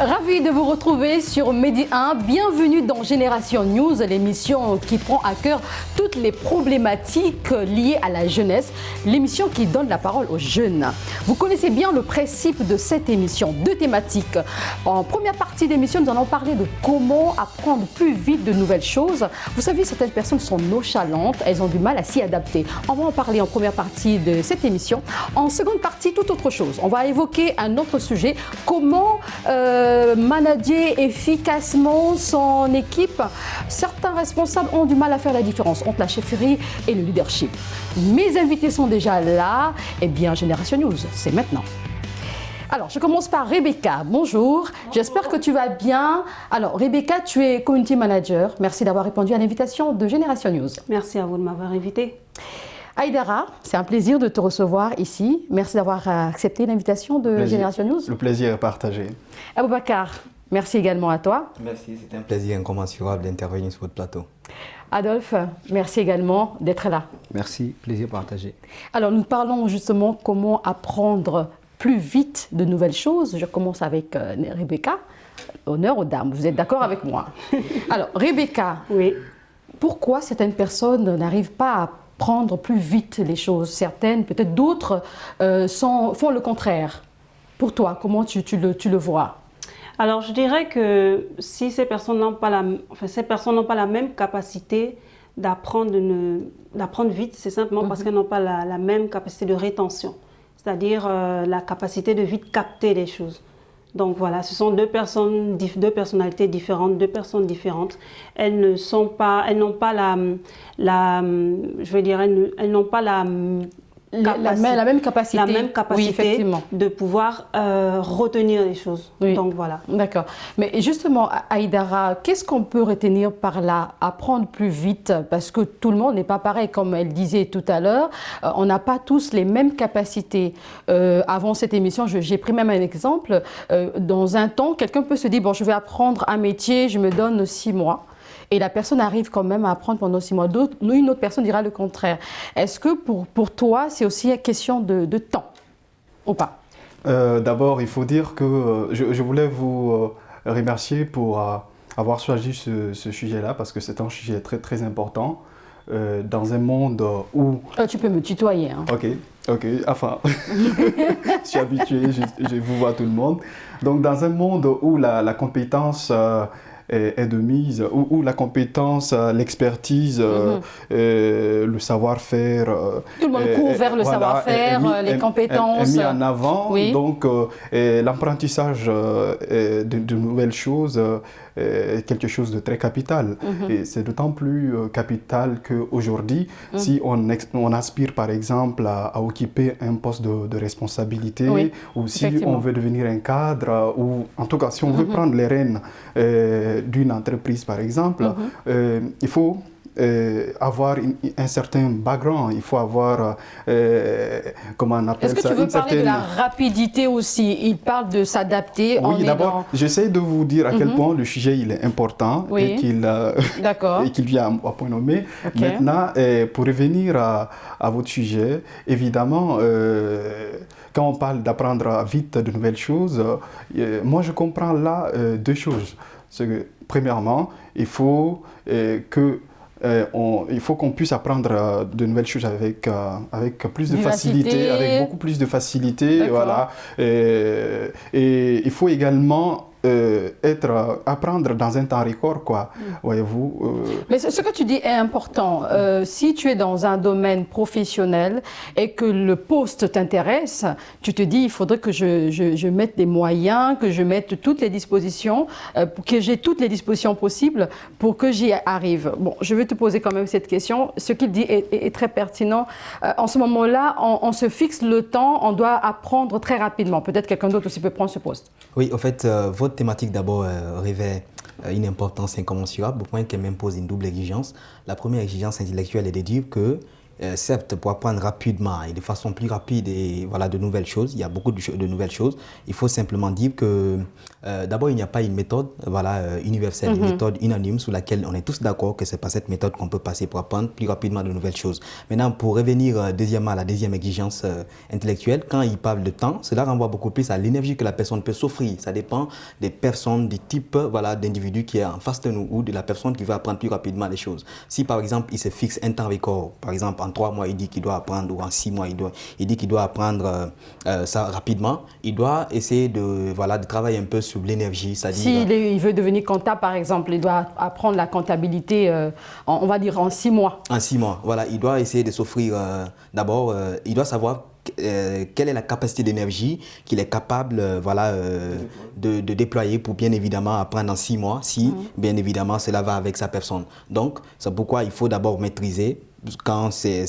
Ravi de vous retrouver sur Medi 1. Bienvenue dans Génération News, l'émission qui prend à cœur toutes les problématiques liées à la jeunesse, l'émission qui donne la parole aux jeunes. Vous connaissez bien le principe de cette émission, deux thématiques. En première partie d'émission, nous allons parler de comment apprendre plus vite de nouvelles choses. Vous savez, certaines personnes sont nonchalantes, elles ont du mal à s'y adapter. On va en parler en première partie de cette émission. En seconde partie, tout autre chose. On va évoquer un autre sujet, comment manager efficacement son équipe. Certains responsables ont du mal à faire la différence entre la chefferie et le leadership. Mes invités sont déjà là. Eh bien, Génération News, c'est maintenant. Alors, je commence par Rebecca. Bonjour, j'espère que tu vas bien. Alors, Rebecca, tu es Community Manager. Merci d'avoir répondu à l'invitation de Génération News. Merci à vous de m'avoir invité. Aïdara, c'est un plaisir de te recevoir ici. Merci d'avoir accepté l'invitation de Génération News. Le plaisir est partagé. Aboubacar, merci également à toi. Merci, c'était un plaisir incommensurable d'intervenir sur votre plateau. Adolphe, merci également d'être là. Merci, plaisir partagé. Alors, nous parlons justement comment apprendre plus vite de nouvelles choses. Je commence avec Rebecca. Honneur aux dames, vous êtes d'accord avec moi? Alors, Rebecca, oui. Pourquoi certaines personnes n'arrivent pas à prendre plus vite les choses? Certaines, peut-être d'autres, font le contraire. Pour toi, comment tu le vois? Alors, je dirais que si ces personnes n'ont pas la même capacité d'apprendre vite, c'est simplement parce qu'elles n'ont pas la même capacité de rétention, c'est-à-dire la capacité de vite capter les choses. Donc voilà, ce sont deux personnalités différentes, deux personnes différentes. Elles n'ont pas la même capacité, oui, de pouvoir retenir les choses. Oui. Donc voilà. D'accord. Mais justement, Aïdara, qu'est-ce qu'on peut retenir par là? Apprendre plus vite, parce que tout le monde n'est pas pareil, comme elle disait tout à l'heure. On n'a pas tous les mêmes capacités. Avant cette émission, j'ai pris même un exemple. Dans un temps, quelqu'un peut se dire, bon, je vais apprendre un métier, je me donne 6 mois. Et la personne arrive quand même à apprendre pendant 6 mois. Une autre personne dira le contraire. Est-ce que pour toi, c'est aussi une question de temps ou pas? D'abord, il faut dire que je voulais vous remercier pour avoir choisi ce sujet-là, parce que c'est un sujet très, très important. Dans un monde où... Tu peux me tutoyer. Hein. Ok. Enfin, je suis habitué, je vous vois tout le monde. Donc, dans un monde où la compétence... est de mise, où la compétence, l'expertise, le savoir-faire... Tout le monde court vers le savoir-faire, les compétences... est mis en avant. Oui. Donc, l'apprentissage de nouvelles choses est quelque chose de très capital. Et c'est d'autant plus capital qu'aujourd'hui, si on aspire, par exemple, à occuper un poste de responsabilité, ou si on veut devenir un cadre, ou en tout cas, si on veut prendre les rênes d'une entreprise, par exemple, il faut avoir un certain background, il faut avoir, comment on appelle ça? Est-ce que tu veux parler de la rapidité aussi? Il parle de s'adapter. Oui, d'abord, j'essaie de vous dire à quel point le sujet il est important et qu'il vient à point nommé. Okay. Maintenant, pour revenir à votre sujet, évidemment, quand on parle d'apprendre vite de nouvelles choses, moi je comprends là deux choses. C'est que, premièrement, il faut qu'on puisse apprendre de nouvelles choses avec plus de facilité, avec beaucoup plus de facilité. Voilà. Et il faut également apprendre dans un temps record, quoi. Voyez-vous. Mais ce que tu dis est important. Si tu es dans un domaine professionnel et que le poste t'intéresse, tu te dis il faudrait que je mette des moyens, que je mette toutes les dispositions, que j'ai toutes les dispositions possibles pour que j'y arrive. Bon, je vais te poser quand même cette question. Ce qu'il dit est très pertinent. En ce moment-là, on se fixe le temps, on doit apprendre très rapidement. Peut-être quelqu'un d'autre aussi peut prendre ce poste. Oui, en fait, votre thématique d'abord revêt une importance incommensurable au point qu'elle m'impose une double exigence. La première exigence intellectuelle est de dire que certes, pour apprendre rapidement et de façon plus rapide et voilà, de nouvelles choses, il y a beaucoup de nouvelles choses. Il faut simplement dire que d'abord, il n'y a pas une méthode universelle, une méthode unanime sur laquelle on est tous d'accord que ce n'est pas cette méthode qu'on peut passer pour apprendre plus rapidement de nouvelles choses. Maintenant, pour revenir deuxièmement à la deuxième exigence intellectuelle, quand il parle de temps, cela renvoie beaucoup plus à l'énergie que la personne peut s'offrir. Ça dépend des personnes, du type voilà, d'individu qui est en face de nous ou de la personne qui veut apprendre plus rapidement les choses. Si par exemple, il se fixe un temps record, par exemple en 3 mois, il dit qu'il doit apprendre, ou en 6 mois, il dit qu'il doit apprendre ça rapidement, il doit essayer de travailler un peu sur l'énergie. Il veut devenir comptable, par exemple, il doit apprendre la comptabilité, on va dire en 6 mois. En 6 mois, voilà. Il doit essayer de s'offrir, d'abord, il doit savoir quelle est la capacité d'énergie qu'il est capable de déployer pour bien évidemment apprendre en 6 mois, si bien évidemment cela va avec sa personne. Donc, c'est pourquoi il faut d'abord maîtriser. Quand c'est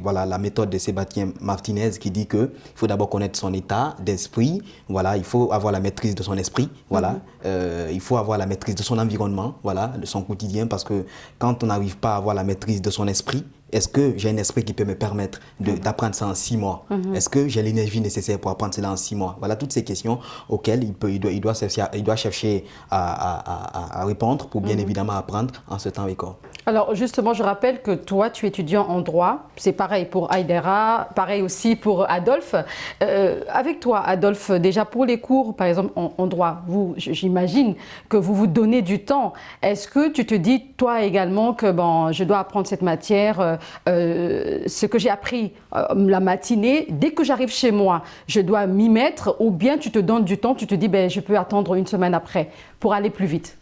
la méthode de Sébastien Martinez qui dit qu'il faut d'abord connaître son état d'esprit, voilà, il faut avoir la maîtrise de son esprit, voilà, il faut avoir la maîtrise de son environnement, voilà, de son quotidien, parce que quand on n'arrive pas à avoir la maîtrise de son esprit, est-ce que j'ai un esprit qui peut me permettre d'apprendre ça en 6 mois? Est-ce que j'ai l'énergie nécessaire pour apprendre cela en 6 mois? Voilà toutes ces questions auxquelles il doit chercher à répondre pour bien évidemment apprendre en ce temps record. Alors justement, je rappelle que toi, tu es étudiant en droit. C'est pareil pour Aïdara, pareil aussi pour Adolphe. Avec toi, Adolphe, déjà pour les cours, par exemple en droit, j'imagine que vous vous donnez du temps. Est-ce que tu te dis, toi également, que je dois apprendre cette matière, ce que j'ai appris la matinée, dès que j'arrive chez moi, je dois m'y mettre, ou bien tu te donnes du temps, tu te dis, je peux attendre une semaine après pour aller plus vite?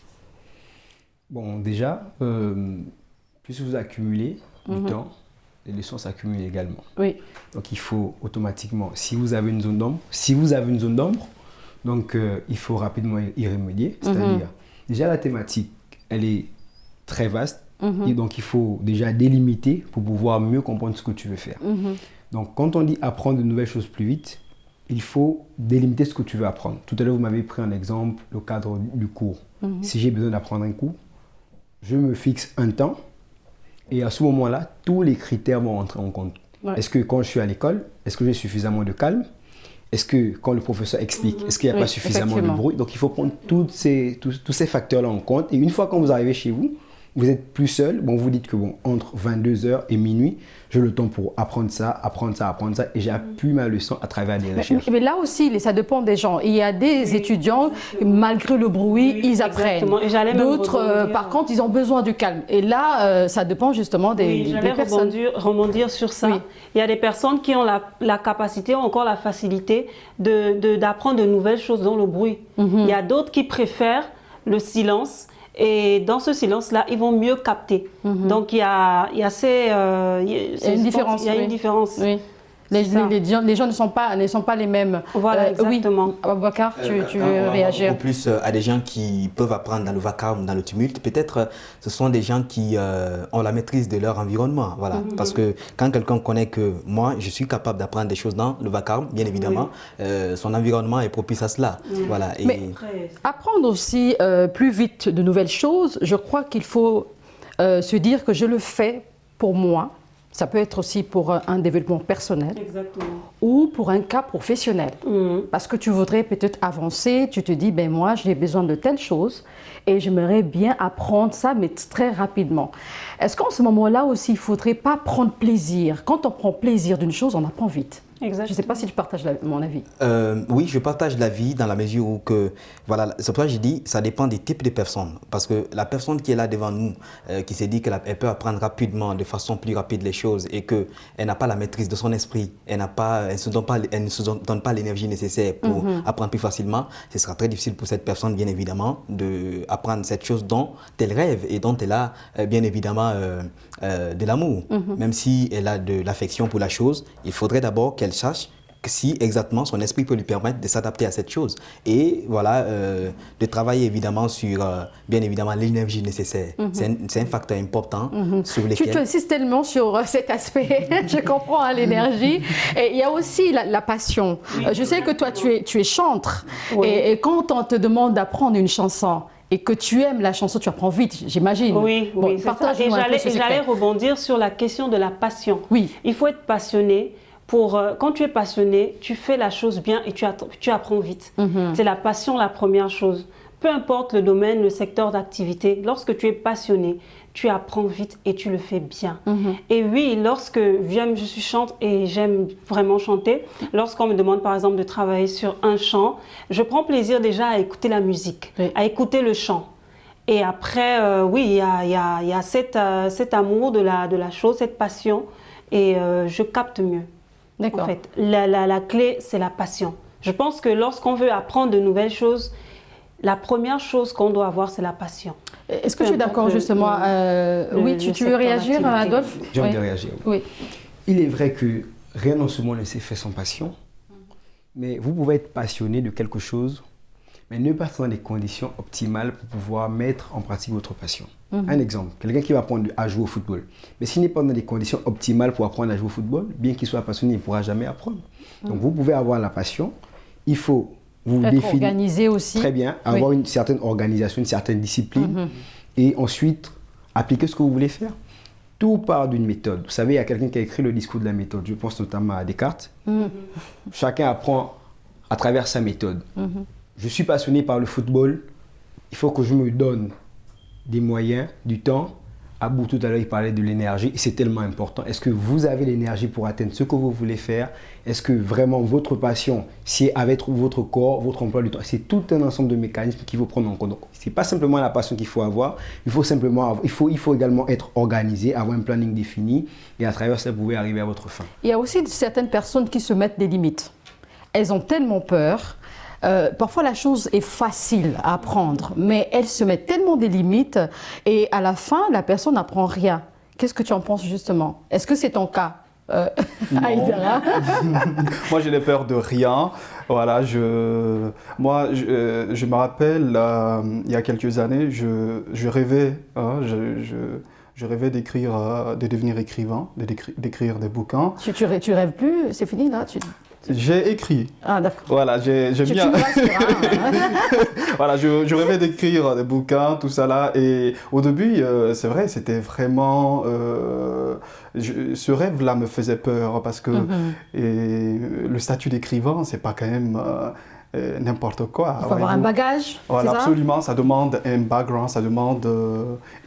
Bon, déjà, plus vous accumulez du temps, les leçons s'accumulent également. Oui. Donc, il faut automatiquement, si vous avez une zone d'ombre, donc il faut rapidement y remédier. C'est-à-dire, déjà la thématique, elle est très vaste, et donc il faut déjà délimiter pour pouvoir mieux comprendre ce que tu veux faire. Donc, quand on dit apprendre de nouvelles choses plus vite, il faut délimiter ce que tu veux apprendre. Tout à l'heure, vous m'avez pris un exemple, le cadre du cours. Si j'ai besoin d'apprendre un cours, je me fixe un temps et à ce moment-là, tous les critères vont entrer en compte. Ouais. Est-ce que quand je suis à l'école, est-ce que j'ai suffisamment de calme? Est-ce que quand le professeur explique, est-ce qu'il n'y a pas suffisamment de bruit? Donc il faut prendre tous ces facteurs-là en compte. Et une fois quand vous arrivez chez vous, vous êtes plus seul, vous dites que entre 22h et minuit, j'ai le temps pour apprendre ça, et j'ai appris ma leçon à travers des recherches. Mais là aussi, ça dépend des gens. Il y a des étudiants, malgré le bruit, ils apprennent. D'autres, par contre, ils ont besoin du calme. Et là, ça dépend justement des personnes. Rebondir sur ça. Oui. Il y a des personnes qui ont la capacité ou encore la facilité d'apprendre de nouvelles choses dans le bruit. Il y a d'autres qui préfèrent le silence. Et dans ce silence-là, ils vont mieux capter. Donc, il y a une différence. Oui. Les gens ne sont pas les mêmes. Voilà, exactement. Oui. Aboubacar, tu veux réagir? En plus, à des gens qui peuvent apprendre dans le vacarme, dans le tumulte, peut-être ce sont des gens qui ont la maîtrise de leur environnement. Voilà. Parce que quand quelqu'un connaît que moi, je suis capable d'apprendre des choses dans le vacarme, bien évidemment, son environnement est propice à cela. Voilà. Mais apprendre aussi plus vite de nouvelles choses, je crois qu'il faut se dire que je le fais pour moi. Ça peut être aussi pour un développement personnel. Exactement. Ou pour un cas professionnel. Parce que tu voudrais peut-être avancer, tu te dis, moi j'ai besoin de telle chose et j'aimerais bien apprendre ça, mais très rapidement. Est-ce qu'en ce moment-là aussi, il ne faudrait pas prendre plaisir? Quand on prend plaisir d'une chose, on apprend vite. Exactement. Je ne sais pas si tu partages mon avis. Oui, je partage l'avis dans la mesure où c'est pour ça que je dis ça dépend des types de personnes. Parce que la personne qui est là devant nous, qui se dit qu'elle peut apprendre rapidement, de façon plus rapide les choses et qu'elle n'a pas la maîtrise de son esprit, elle ne se donne pas l'énergie nécessaire pour apprendre plus facilement, ce sera très difficile pour cette personne, bien évidemment, d'apprendre cette chose dont elle rêve et dont elle a, bien évidemment, de l'amour. Même si elle a de l'affection pour la chose, il faudrait d'abord qu'elle sache si exactement son esprit peut lui permettre de s'adapter à cette chose et voilà, de travailler évidemment sur bien évidemment l'énergie nécessaire. C'est un facteur important sur lequel... Tu insistes tellement sur cet aspect, je comprends l'énergie. Et il y a aussi la passion. Je sais que toi tu es chantre et quand on te demande d'apprendre une chanson, et que tu aimes la chanson, tu apprends vite, j'imagine. Oui, Bon, oui, c'est ça. partage-nous un peu ce Et secret. j'allais rebondir sur la question de la passion. Oui. Il faut être passionné. Quand tu es passionné, tu fais la chose bien et tu apprends vite. C'est la passion la première chose. Peu importe le domaine, le secteur d'activité, lorsque tu es passionné, tu apprends vite et tu le fais bien. Et oui, lorsque je suis chante et j'aime vraiment chanter, lorsqu'on me demande par exemple de travailler sur un chant, je prends plaisir déjà à écouter la musique, à écouter le chant. Et après, oui, il y a cet amour de la chose, cette passion, et je capte mieux. D'accord. En fait, la clé, c'est la passion. Je pense que lorsqu'on veut apprendre de nouvelles choses, la première chose qu'on doit avoir, c'est la passion. Est-ce que tu es d'accord justement oui, tu veux réagir, Adolphe? J'ai envie de réagir. Oui. Il est vrai que rien dans ce monde ne s'est fait sans passion, mais vous pouvez être passionné de quelque chose, mais ne pas dans des conditions optimales pour pouvoir mettre en pratique votre passion. Un exemple, quelqu'un qui va apprendre à jouer au football, mais s'il n'est pas dans des conditions optimales pour apprendre à jouer au football, bien qu'il soit passionné, il ne pourra jamais apprendre. Donc vous pouvez avoir la passion, il faut vous Être définir organisé aussi. très bien, avoir une certaine organisation, une certaine discipline, et ensuite appliquer ce que vous voulez faire. Tout part d'une méthode. Vous savez, il y a quelqu'un qui a écrit le discours de la méthode, je pense notamment à Descartes. Chacun apprend à travers sa méthode. Je suis passionné par le football, il faut que je me donne des moyens, du temps. Abou, tout à l'heure, il parlait de l'énergie, et c'est tellement important. Est-ce que vous avez l'énergie pour atteindre ce que vous voulez faire? Est-ce que vraiment votre passion, c'est avec votre corps, votre emploi du temps? C'est tout un ensemble de mécanismes qu'il faut prendre en compte. Ce n'est pas simplement la passion qu'il faut avoir, il faut également être organisé, avoir un planning défini, et à travers ça, vous pouvez arriver à votre fin. Il y a aussi certaines personnes qui se mettent des limites. Elles ont tellement peur. Parfois la chose est facile à apprendre, mais elles se mettent tellement des limites et à la fin, la personne n'apprend rien. Qu'est-ce que tu en penses justement? Est-ce que c'est ton cas, Aïdara? Moi, je n'ai peur de rien. Voilà, je me rappelle, il y a quelques années, je rêvais, je rêvais d'écrire, de devenir écrivain, d'écrire des bouquins. Tu rêves plus? C'est fini là? J'ai écrit. Ah d'accord. Voilà, j'ai bien. Voilà, je rêvais d'écrire des bouquins, tout ça là. Et au début, c'est vrai, c'était vraiment. Ce rêve-là me faisait peur parce que et le statut d'écrivain, c'est pas quand même n'importe quoi. Il faut avoir un bagage. Voilà, c'est ça? absolument. Ça demande un background, ça demande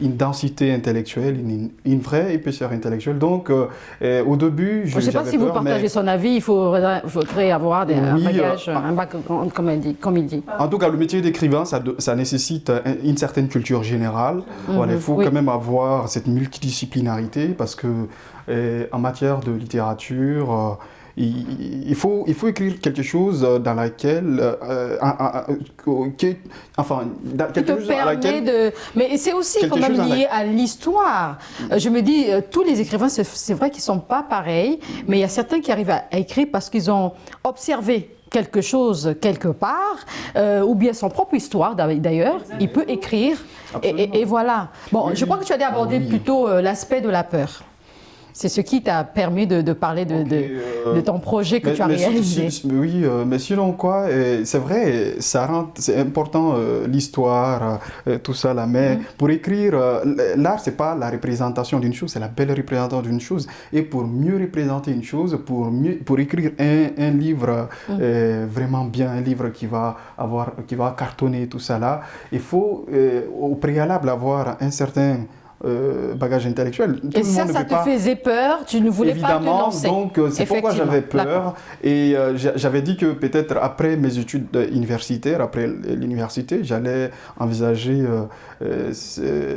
une densité intellectuelle, une vraie épaisseur intellectuelle. Donc, au début, je ne sais pas si vous partagez son avis. Il faudrait avoir un bagage, un background, comme il dit. En tout cas, le métier d'écrivain, ça nécessite une certaine culture générale. Voilà, il faut quand même avoir cette multidisciplinarité parce que en matière de littérature, il faut écrire quelque chose dans laquelle mais c'est aussi quand même lié à l'histoire. Je me dis, tous les écrivains, c'est vrai qu'ils ne sont pas pareils, mais il y a certains qui arrivent à écrire parce qu'ils ont observé quelque chose quelque part, ou bien son propre histoire d'ailleurs, il peut écrire, et voilà. Bon, je crois que tu allais aborder plutôt l'aspect de la peur. C'est ce qui t'a permis de parler de ton projet que tu as réalisé. Oui, mais sinon quoi, c'est vrai, c'est important l'histoire, tout ça là, mais pour écrire, l'art c'est pas la représentation d'une chose, c'est la belle représentation d'une chose. Et pour mieux représenter une chose, pour écrire un livre vraiment bien, un livre qui va cartonner tout ça là, il faut au préalable avoir un certain bagage intellectuel. Et ça te faisait peur, tu ne voulais pas te lancer. Évidemment, donc c'est pourquoi j'avais peur. Et j'avais dit que peut-être après mes études universitaires, après l'université, j'allais envisager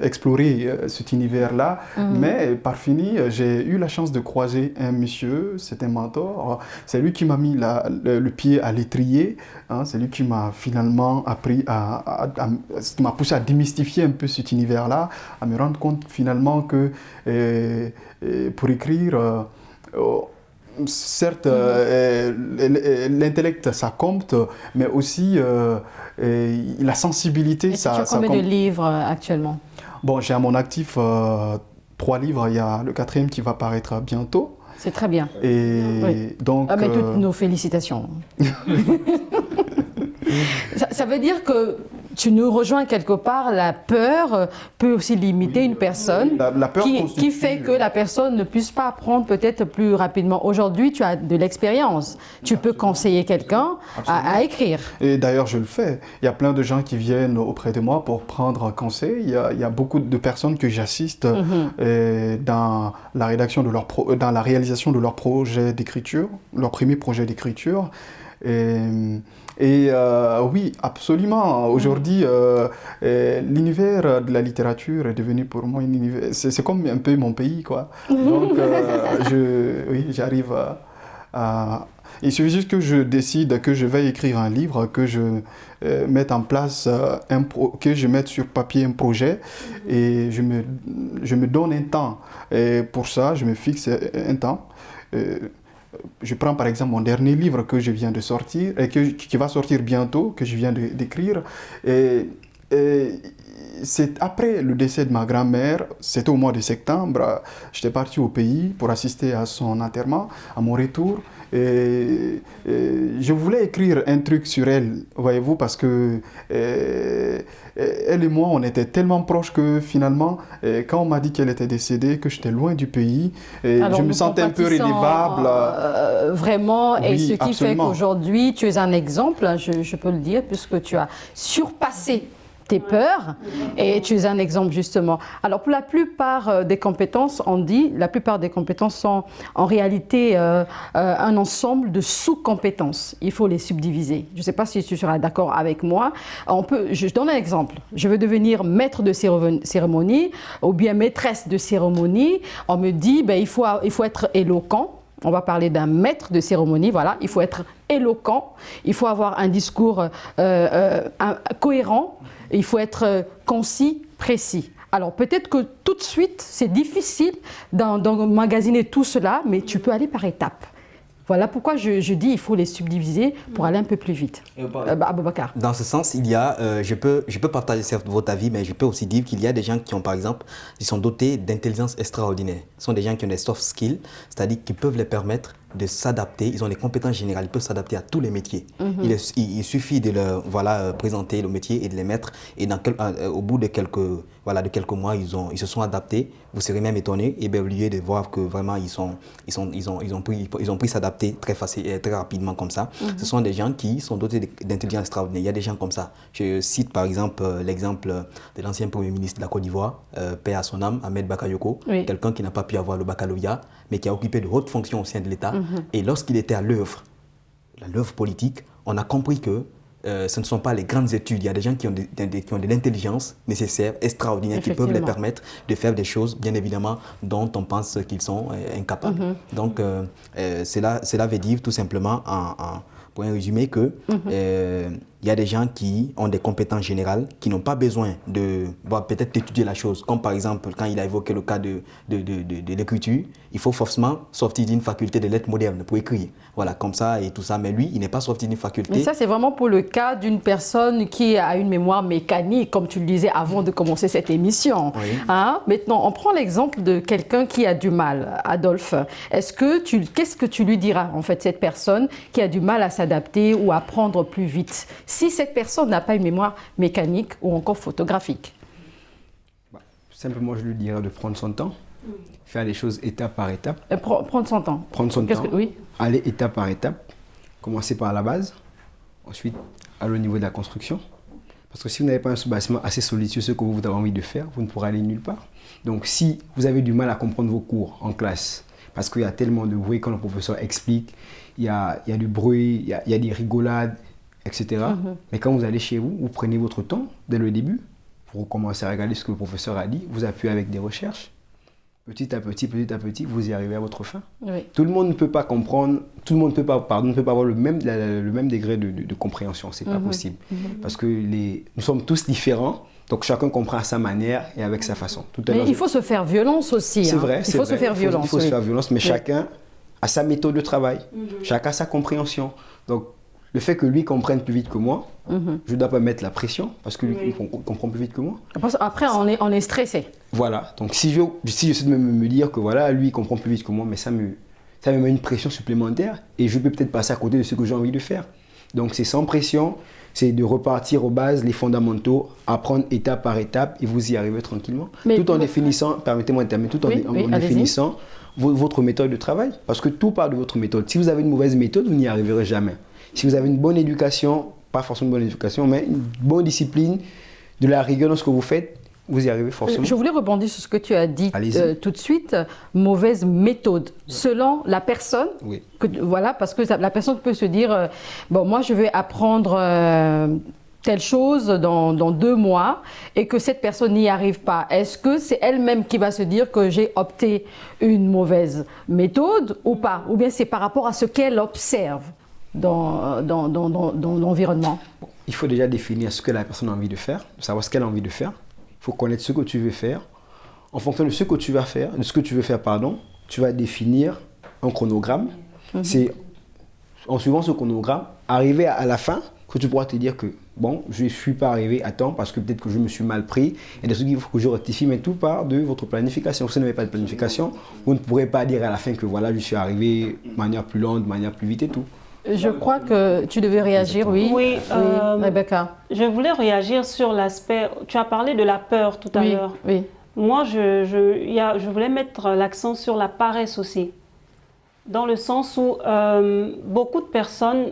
explorer cet univers-là. Mais par fini, j'ai eu la chance de croiser un monsieur, c'est un mentor. C'est lui qui m'a mis le pied à l'étrier. Hein, c'est lui qui m'a finalement appris qui m'a poussé à démystifier un peu cet univers-là, à me rendre compte finalement que pour écrire, certes, l'intellect ça compte, mais aussi la sensibilité ça compte. Tu as combien de livres actuellement? Bon, j'ai à mon actif 3 livres, il y a le 4e qui va paraître bientôt. C'est très bien. Et donc, mais toutes nos félicitations. Ça veut dire que tu nous rejoins quelque part, la peur peut aussi limiter une personne La peur qui fait que la personne ne puisse pas apprendre peut-être plus rapidement. Aujourd'hui, tu as de l'expérience. Tu peux conseiller quelqu'un à écrire. Et d'ailleurs, je le fais. Il y a plein de gens qui viennent auprès de moi pour prendre un conseil. Il y a beaucoup de personnes que j'assiste dans la rédaction de dans la réalisation de leur projet d'écriture, leur premier projet d'écriture. Oui, absolument. Aujourd'hui, l'univers de la littérature est devenu pour moi un univers. C'est comme un peu mon pays, quoi. Donc, oui, j'arrive à. Il suffit juste que je décide que je vais écrire un livre, que je mette en place, que je mette sur papier un projet et je me donne un temps. Et pour ça, je me fixe un temps. Je prends par exemple mon dernier livre que je viens de sortir et qui va sortir bientôt, que je viens d'écrire. Et c'est après le décès de ma grand-mère, c'était au mois de septembre, j'étais parti au pays pour assister à son enterrement, à mon retour. Et je voulais écrire un truc sur elle, voyez-vous, parce que elle et moi, on était tellement proches que finalement, quand on m'a dit qu'elle était décédée, que j'étais loin du pays, je me sentais un peu relevable. Vraiment, et oui, ce qui absolument. fait qu'aujourd'hui, tu es un exemple, je peux le dire, puisque tu as surpassé tes peurs et tu es un exemple justement. Alors pour la plupart des compétences, on dit, la plupart des compétences sont en réalité un ensemble de sous-compétences. Il faut les subdiviser. Je ne sais pas si tu seras d'accord avec moi. Je donne un exemple. Je veux devenir maître de cérémonie ou bien maîtresse de cérémonie. On me dit, il faut être éloquent. On va parler d'un maître de cérémonie, voilà. Il faut être éloquent, il faut avoir un discours cohérent, il faut être concis, précis. Alors peut-être que tout de suite, c'est difficile d'emmagasiner tout cela, mais tu peux aller par étapes. Voilà pourquoi je dis il faut les subdiviser pour aller un peu plus vite. Aboubacar. Dans ce sens, il y a, je peux partager certes votre avis, mais je peux aussi dire qu'il y a des gens qui ont, par exemple, ils sont dotés d'intelligence extraordinaire. Ce sont des gens qui ont des soft skills, c'est-à-dire qui peuvent les permettre de s'adapter. Ils ont des compétences générales, ils peuvent s'adapter à tous les métiers. Il suffit de leur présenter le métier et de les mettre. Et au bout de quelques mois, ils se sont adaptés. Vous serez même étonné et éberlué de voir que vraiment ils ont pris s'adapter très facile et très rapidement comme ça. Ce sont des gens qui sont dotés d'intelligence extraordinaire. Il y a des gens comme ça. Je cite par exemple l'exemple de l'ancien Premier ministre de la Côte d'Ivoire, paix à son âme, Ahmed Bakayoko, quelqu'un qui n'a pas pu avoir le baccalauréat, mais qui a occupé de hautes fonctions au sein de l'État. Et lorsqu'il était à l'œuvre politique, on a compris que ce ne sont pas les grandes études. Il y a des gens qui ont de l'intelligence nécessaire, extraordinaire, qui peuvent les permettre de faire des choses, bien évidemment, dont on pense qu'ils sont incapables. Donc, cela veut dire tout simplement, pour un résumé, que il y a des gens qui ont des compétences générales, qui n'ont pas besoin de peut-être d'étudier la chose. Comme par exemple, quand il a évoqué le cas de l'écriture, il faut forcément sortir d'une faculté de lettres modernes pour écrire. Voilà, comme ça et tout ça. Mais lui, il n'est pas sorti d'une faculté. Mais ça, c'est vraiment pour le cas d'une personne qui a une mémoire mécanique, comme tu le disais avant de commencer cette émission. Oui. Hein? Maintenant, on prend l'exemple de quelqu'un qui a du mal. Adolphe, qu'est-ce que tu lui diras, en fait, cette personne qui a du mal à s'adapter ou à apprendre plus vite, si cette personne n'a pas une mémoire mécanique ou encore photographique? Simplement, je lui dirais de prendre son temps, faire les choses étape par étape. Prendre son temps. Prendre son temps, oui. aller étape par étape, commencer par la base, ensuite aller au niveau de la construction. Parce que si vous n'avez pas un sous-bâtiment assez solide sur ce que vous avez envie de faire, vous ne pourrez aller nulle part. Donc si vous avez du mal à comprendre vos cours en classe, parce qu'il y a tellement de bruit quand le professeur explique, il y a du bruit, il y a des rigolades, etc. Mais quand vous allez chez vous, vous prenez votre temps dès le début, vous recommencez à regarder ce que le professeur a dit, vous appuyez avec des recherches. Petit à petit, vous y arrivez à votre fin. Oui. Tout le monde ne peut pas comprendre, tout le monde ne peut pas avoir le même degré de compréhension, c'est pas possible. Parce que nous sommes tous différents, donc chacun comprend à sa manière et avec sa façon. Mais il faut se faire violence aussi. C'est vrai, il faut se faire violence. Il faut se faire violence, mais chacun a sa méthode de travail, chacun a sa compréhension. Donc, le fait que lui comprenne plus vite que moi, je ne dois pas mettre la pression parce que lui comprend plus vite que moi. Après, on est stressé. Voilà. Donc, si j'essaie de me dire que voilà, lui, il comprend plus vite que moi, mais ça me met une pression supplémentaire et je peux peut-être passer à côté de ce que j'ai envie de faire. Donc c'est sans pression, c'est de repartir aux bases, les fondamentaux, apprendre étape par étape et vous y arrivez tranquillement. Tout en définissant, permettez-moi de terminer, tout en définissant votre méthode de travail. Parce que tout part de votre méthode. Si vous avez une mauvaise méthode, vous n'y arriverez jamais. Si vous avez une bonne éducation, pas forcément une bonne éducation, mais une bonne discipline, de la rigueur dans ce que vous faites, vous y arrivez forcément. Je voulais rebondir sur ce que tu as dit tout de suite. Mauvaise méthode. Selon la personne, voilà, parce que la personne peut se dire, bon, moi je vais apprendre telle chose dans 2 mois et que cette personne n'y arrive pas. Est-ce que c'est elle-même qui va se dire que j'ai opté une mauvaise méthode ou pas? Ou bien c'est par rapport à ce qu'elle observe dans l'environnement? Il faut déjà définir ce que la personne a envie de faire, savoir ce qu'elle a envie de faire. Il faut connaître ce que tu veux faire. En fonction de ce que tu vas faire, tu vas définir un chronogramme. C'est en suivant ce chronogramme, arriver à la fin, que tu pourras te dire que bon, je ne suis pas arrivé à temps parce que peut-être que je me suis mal pris et des trucs qu'il faut que je rectifie, mais tout part de votre planification. Si vous n'avez pas de planification, vous ne pourrez pas dire à la fin que voilà, je suis arrivé de manière plus lente, de manière plus vite et tout. Je crois que tu devais réagir, oui. Oui, Rebecca. Je voulais réagir sur l'aspect, tu as parlé de la peur tout à l'heure. Oui. Moi, je voulais mettre l'accent sur la paresse aussi. Dans le sens où beaucoup de personnes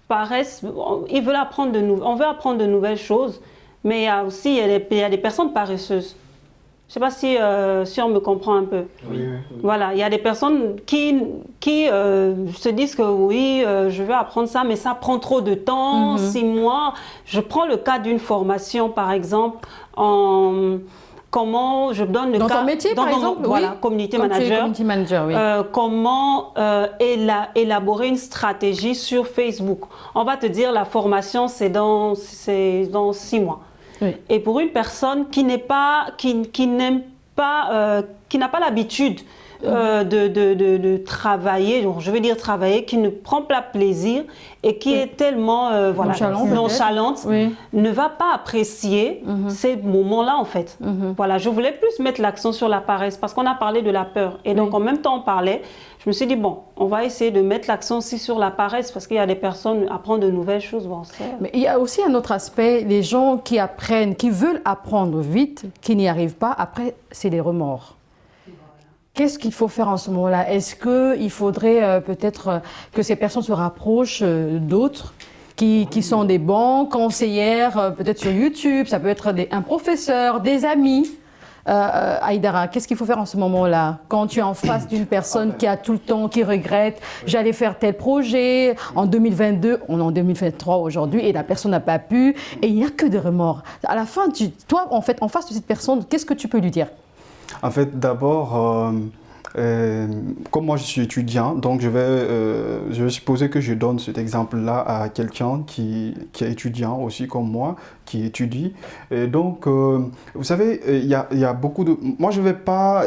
paraissent, ils veulent apprendre on veut apprendre de nouvelles choses, mais il y a aussi il y a des personnes paresseuses. Je ne sais pas si on me comprend un peu. Oui. Voilà, il y a des personnes qui se disent que oui, je vais apprendre ça, mais ça prend trop de temps, 6 mois. Je prends le cas d'une formation, par exemple, comment je donne le dans cas... ton métier, par exemple, voilà, community manager. Community manager, oui. Comment élaborer une stratégie sur Facebook. On va te dire, la formation, c'est dans 6 mois. Oui. Et pour une personne qui n'aime pas, qui n'a pas l'habitude de travailler, donc je veux dire travailler, qui ne prend pas plaisir et qui est tellement nonchalante, ne va pas apprécier ces moments-là en fait. Voilà, je voulais plus mettre l'accent sur la paresse parce qu'on a parlé de la peur et donc en même temps on parlait. Je me suis dit, bon, on va essayer de mettre l'accent aussi sur la paresse parce qu'il y a des personnes à apprendre de nouvelles choses. Bon, mais il y a aussi un autre aspect, les gens qui apprennent, qui veulent apprendre vite, qui n'y arrivent pas, après, c'est les remords. Qu'est-ce qu'il faut faire en ce moment-là? Est-ce qu'il faudrait peut-être que ces personnes se rapprochent d'autres qui sont des bons conseillères, peut-être sur YouTube, ça peut être un professeur, des amis? Aïdara, qu'est-ce qu'il faut faire en ce moment-là quand tu es en face d'une personne qui a tout le temps, qui regrette, j'allais faire tel projet en 2022, on est en 2023 aujourd'hui et la personne n'a pas pu et il n'y a que des remords. À la fin, toi, en fait, en face de cette personne, qu'est-ce que tu peux lui dire? En fait, d'abord, comme moi je suis étudiant, donc je vais supposer que je donne cet exemple-là à quelqu'un qui est étudiant aussi comme moi, qui étudie. Et donc, vous savez, il y a beaucoup de... Moi, je ne vais pas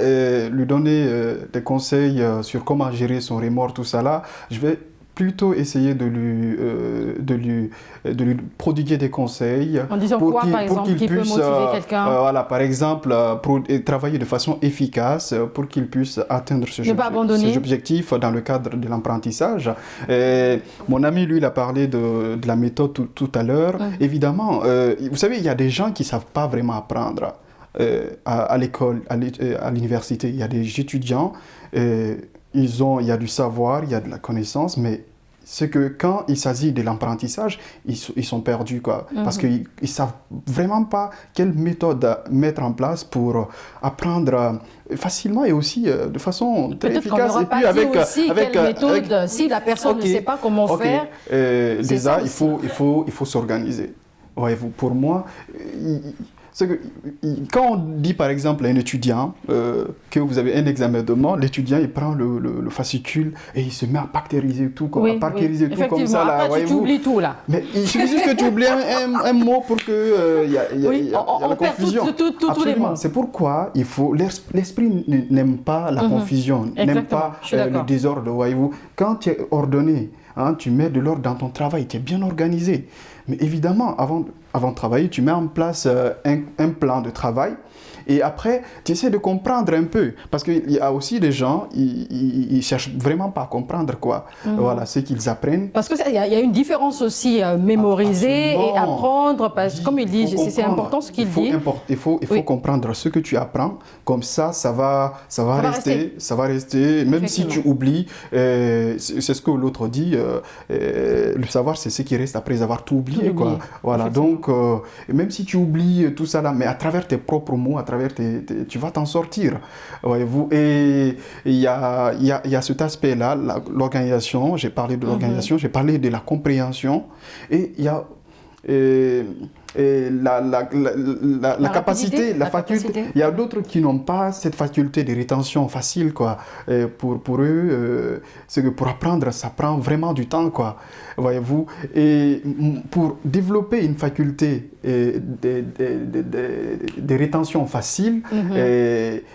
lui donner des conseils sur comment gérer son remords, tout ça là. Je vais plutôt essayer de lui prodiguer des conseils. En disant quoi, par exemple, qui peut motiver quelqu'un? Voilà, par exemple, travailler de façon efficace pour qu'il puisse atteindre ses objectifs dans le cadre de l'apprentissage. Mon ami, lui, il a parlé de la méthode tout à l'heure. Évidemment, vous savez, il y a des gens qui ne savent pas vraiment apprendre à l'école, à l'université. Il y a des étudiants... il y a du savoir, il y a de la connaissance, mais c'est que quand il s'agit de l'apprentissage, ils sont perdus, quoi. Parce qu'ils ne savent vraiment pas quelle méthode mettre en place pour apprendre facilement et aussi de façon très efficace. Et puis avec quelle méthode, si la personne ne sait pas comment faire. Déjà, il faut s'organiser. Ouais, pour moi... quand on dit par exemple à un étudiant que vous avez un examen demain, l'étudiant il prend le fascicule et il se met à bactériser tout, à parqueriser tout comme ça. Là, après tu oublies tout là. Mais il suffit juste que tu oublies un mot pour que y a la confusion. Tous les mots. C'est pourquoi il faut l'esprit n'aime pas la confusion, n'aime pas le désordre. Voyez-vous, quand tu es ordonné, tu mets de l'ordre dans ton travail, tu es bien organisé. Mais évidemment, avant de travailler, tu mets en place un plan de travail Et après, tu essaies de comprendre un peu. Parce qu'il y a aussi des gens, ils cherchent vraiment pas à comprendre quoi. Voilà, ce qu'ils apprennent. Parce qu'il y a une différence aussi, mémoriser Absolument. et apprendre. Parce que comme il dit, Il faut c'est comprendre. important ce qu'il dit. Il faut Oui. comprendre ce que tu apprends. Comme ça va rester. Ça va rester. Même si tu oublies, c'est ce que l'autre dit, le savoir, c'est ce qui reste après avoir tout oublié. Quoi. Voilà, donc, même si tu oublies tout ça là, mais à travers tes propres mots, à travers tu vas t'en sortir. Voyez-vous. Et il y a cet aspect-là, l'organisation, j'ai parlé de l'organisation, j'ai parlé de la compréhension, et il y a la capacité, la faculté. Il y a d'autres qui n'ont pas cette faculté de rétention facile, quoi. Pour eux, c'est que pour apprendre, ça prend vraiment du temps, quoi. Voyez-vous. Et pour développer une faculté de rétention facile,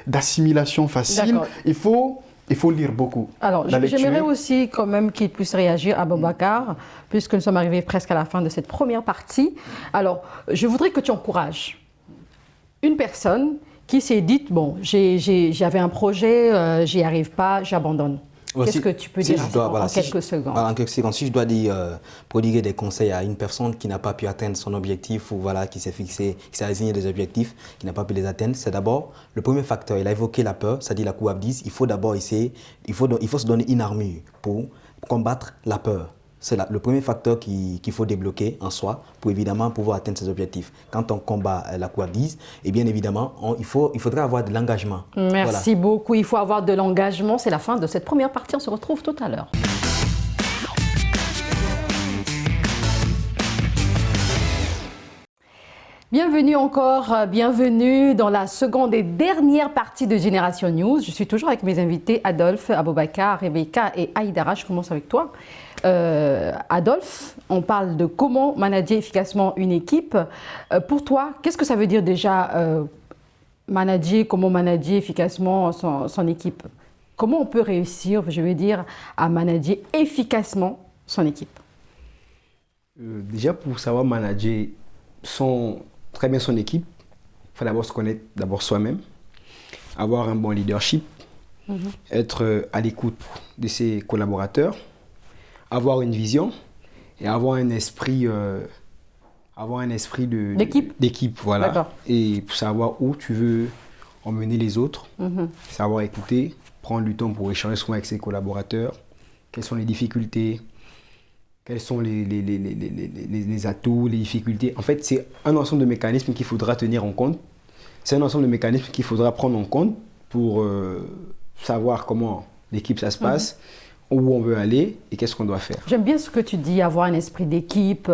d'assimilation facile, il faut lire beaucoup. Alors, j'aimerais aussi quand même qu'il puisse réagir, Aboubacar, puisque nous sommes arrivés presque à la fin de cette première partie. Alors, je voudrais que tu encourages une personne qui s'est dite, bon, j'avais un projet, j'y arrive pas, j'abandonne. Qu'est-ce que tu peux dire en quelques secondes? En quelques secondes, si je dois prodiguer des conseils à une personne qui n'a pas pu atteindre son objectif ou voilà, qui s'est fixé, qui s'est assigné des objectifs, qui n'a pas pu les atteindre, c'est d'abord le premier facteur. Il a évoqué la peur, c'est-à-dire la couabdise. Il faut d'abord essayer, il faut se donner une armure pour combattre la peur. C'est le premier facteur qu'il faut débloquer en soi pour évidemment pouvoir atteindre ses objectifs. Quand on combat la couabdise, et bien évidemment, il faudrait avoir de l'engagement. Merci beaucoup. Il faut avoir de l'engagement. C'est la fin de cette première partie. On se retrouve tout à l'heure. Bienvenue encore, bienvenue dans la seconde et dernière partie de Génération News. Je suis toujours avec mes invités Adolphe, Aboubacar, Rebecca et Aïdara. Je commence avec toi. Adolphe, on parle de comment manager efficacement une équipe. Pour toi, qu'est-ce que ça veut dire déjà comment manager efficacement son équipe? Comment on peut réussir, je veux dire, à manager efficacement son équipe? Déjà, pour savoir manager très bien son équipe, il faut d'abord se connaître d'abord soi-même, avoir un bon leadership, être à l'écoute de ses collaborateurs, avoir une vision et avoir un esprit d'équipe, voilà. Et pour savoir où tu veux emmener les autres, savoir écouter, prendre du temps pour échanger souvent avec ses collaborateurs, quelles sont les difficultés, quels sont les atouts, les difficultés. En fait, c'est un ensemble de mécanismes qu'il faudra tenir en compte. C'est un ensemble de mécanismes qu'il faudra prendre en compte pour savoir comment l'équipe ça se passe, où on veut aller et qu'est-ce qu'on doit faire. J'aime bien ce que tu dis, avoir un esprit d'équipe.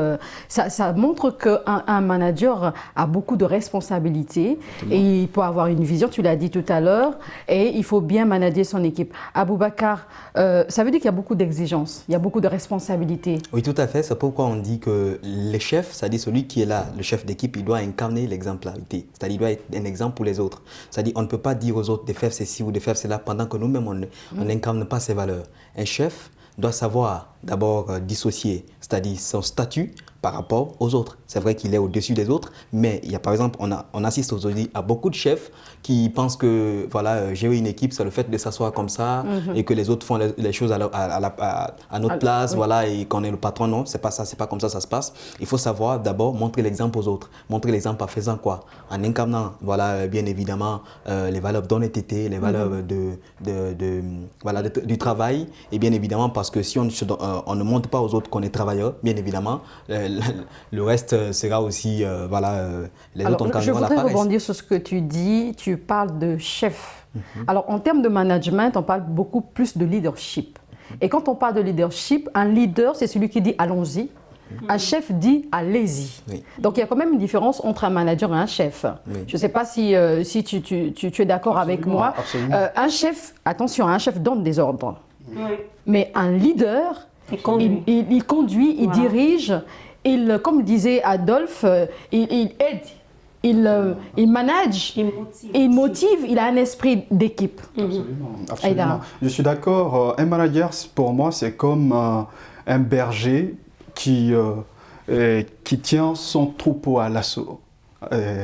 Ça montre qu'un manager a beaucoup de responsabilités. Exactement. Et il peut avoir une vision, tu l'as dit tout à l'heure, et il faut bien manager son équipe. Aboubacar, ça veut dire qu'il y a beaucoup d'exigences, il y a beaucoup de responsabilités. Oui, tout à fait. C'est pourquoi on dit que le chef, c'est-à-dire celui qui est là, le chef d'équipe, il doit incarner l'exemplarité. C'est-à-dire qu'il doit être un exemple pour les autres. C'est-à-dire on ne peut pas dire aux autres de faire ceci ou de faire cela pendant que nous-mêmes, on n'incarne pas ces valeurs. Un chef doit savoir d'abord dissocier, c'est-à-dire son statut par rapport aux autres. C'est vrai qu'il est au-dessus des autres, mais il y a par exemple, on assiste aujourd'hui à beaucoup de chefs qui pensent que voilà, gérer une équipe, c'est le fait de s'asseoir comme ça et que les autres font les choses à notre place, voilà, et qu'on est le patron. Non, c'est pas ça, c'est pas comme ça ça se passe. Il faut savoir d'abord montrer l'exemple aux autres. Montrer l'exemple en faisant quoi? En incarnant, voilà, bien évidemment, les valeurs d'honnêteté, les valeurs du travail, et bien évidemment, parce que si on ne montre pas aux autres qu'on est travailleur, bien évidemment, le reste sera aussi, les autres encadrants. Je voudrais rebondir sur ce que tu dis. Tu parles de chef. Alors, en termes de management, on parle beaucoup plus de leadership. Et quand on parle de leadership, un leader, c'est celui qui dit « allons-y ». Un chef dit « allez-y ». Donc, il y a quand même une différence entre un manager et un chef. Je ne sais pas si tu es d'accord avec moi. Un chef, attention, un chef donne des ordres. Mais un leader, il conduit, il dirige, comme disait Adolphe, il aide, il manage, il motive, il a un esprit d'équipe. Absolument. Je suis d'accord. Un manager, pour moi, c'est comme un berger qui tient son troupeau à l'assaut.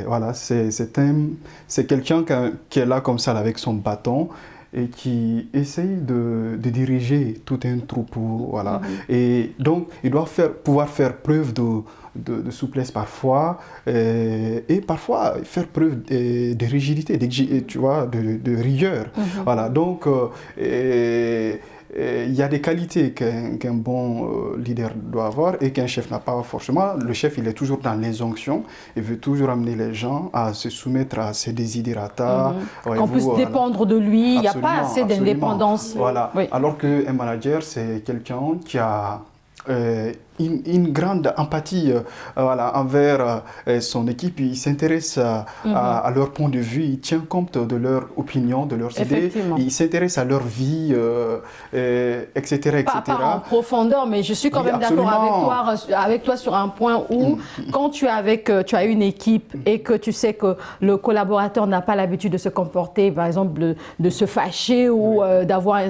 Voilà, c'est quelqu'un qui est là comme ça avec son bâton et qui essaye de diriger tout un troupeau. Voilà. Et donc, il doit pouvoir faire preuve de souplesse parfois et parfois faire preuve de rigidité, tu vois, de rigueur. Voilà. Donc, il y a des qualités qu'un bon leader doit avoir et qu'un chef n'a pas forcément. Le chef, il est toujours dans l'injonction. Il veut toujours amener les gens à se soumettre à ses desiderata. Qu'on puisse dépendre de lui. Il n'y a pas assez d'indépendance. Voilà. Oui. Alors qu'un manager, c'est quelqu'un qui a une grande empathie voilà, envers son équipe. Il s'intéresse à leur point de vue, il tient compte de leurs opinions, de leurs idées, il s'intéresse à leur vie, etc. Pas en profondeur, mais je suis quand même d'accord avec toi sur un point où, quand tu as une équipe et que tu sais que le collaborateur n'a pas l'habitude de se comporter, par exemple, de se fâcher ou d'avoir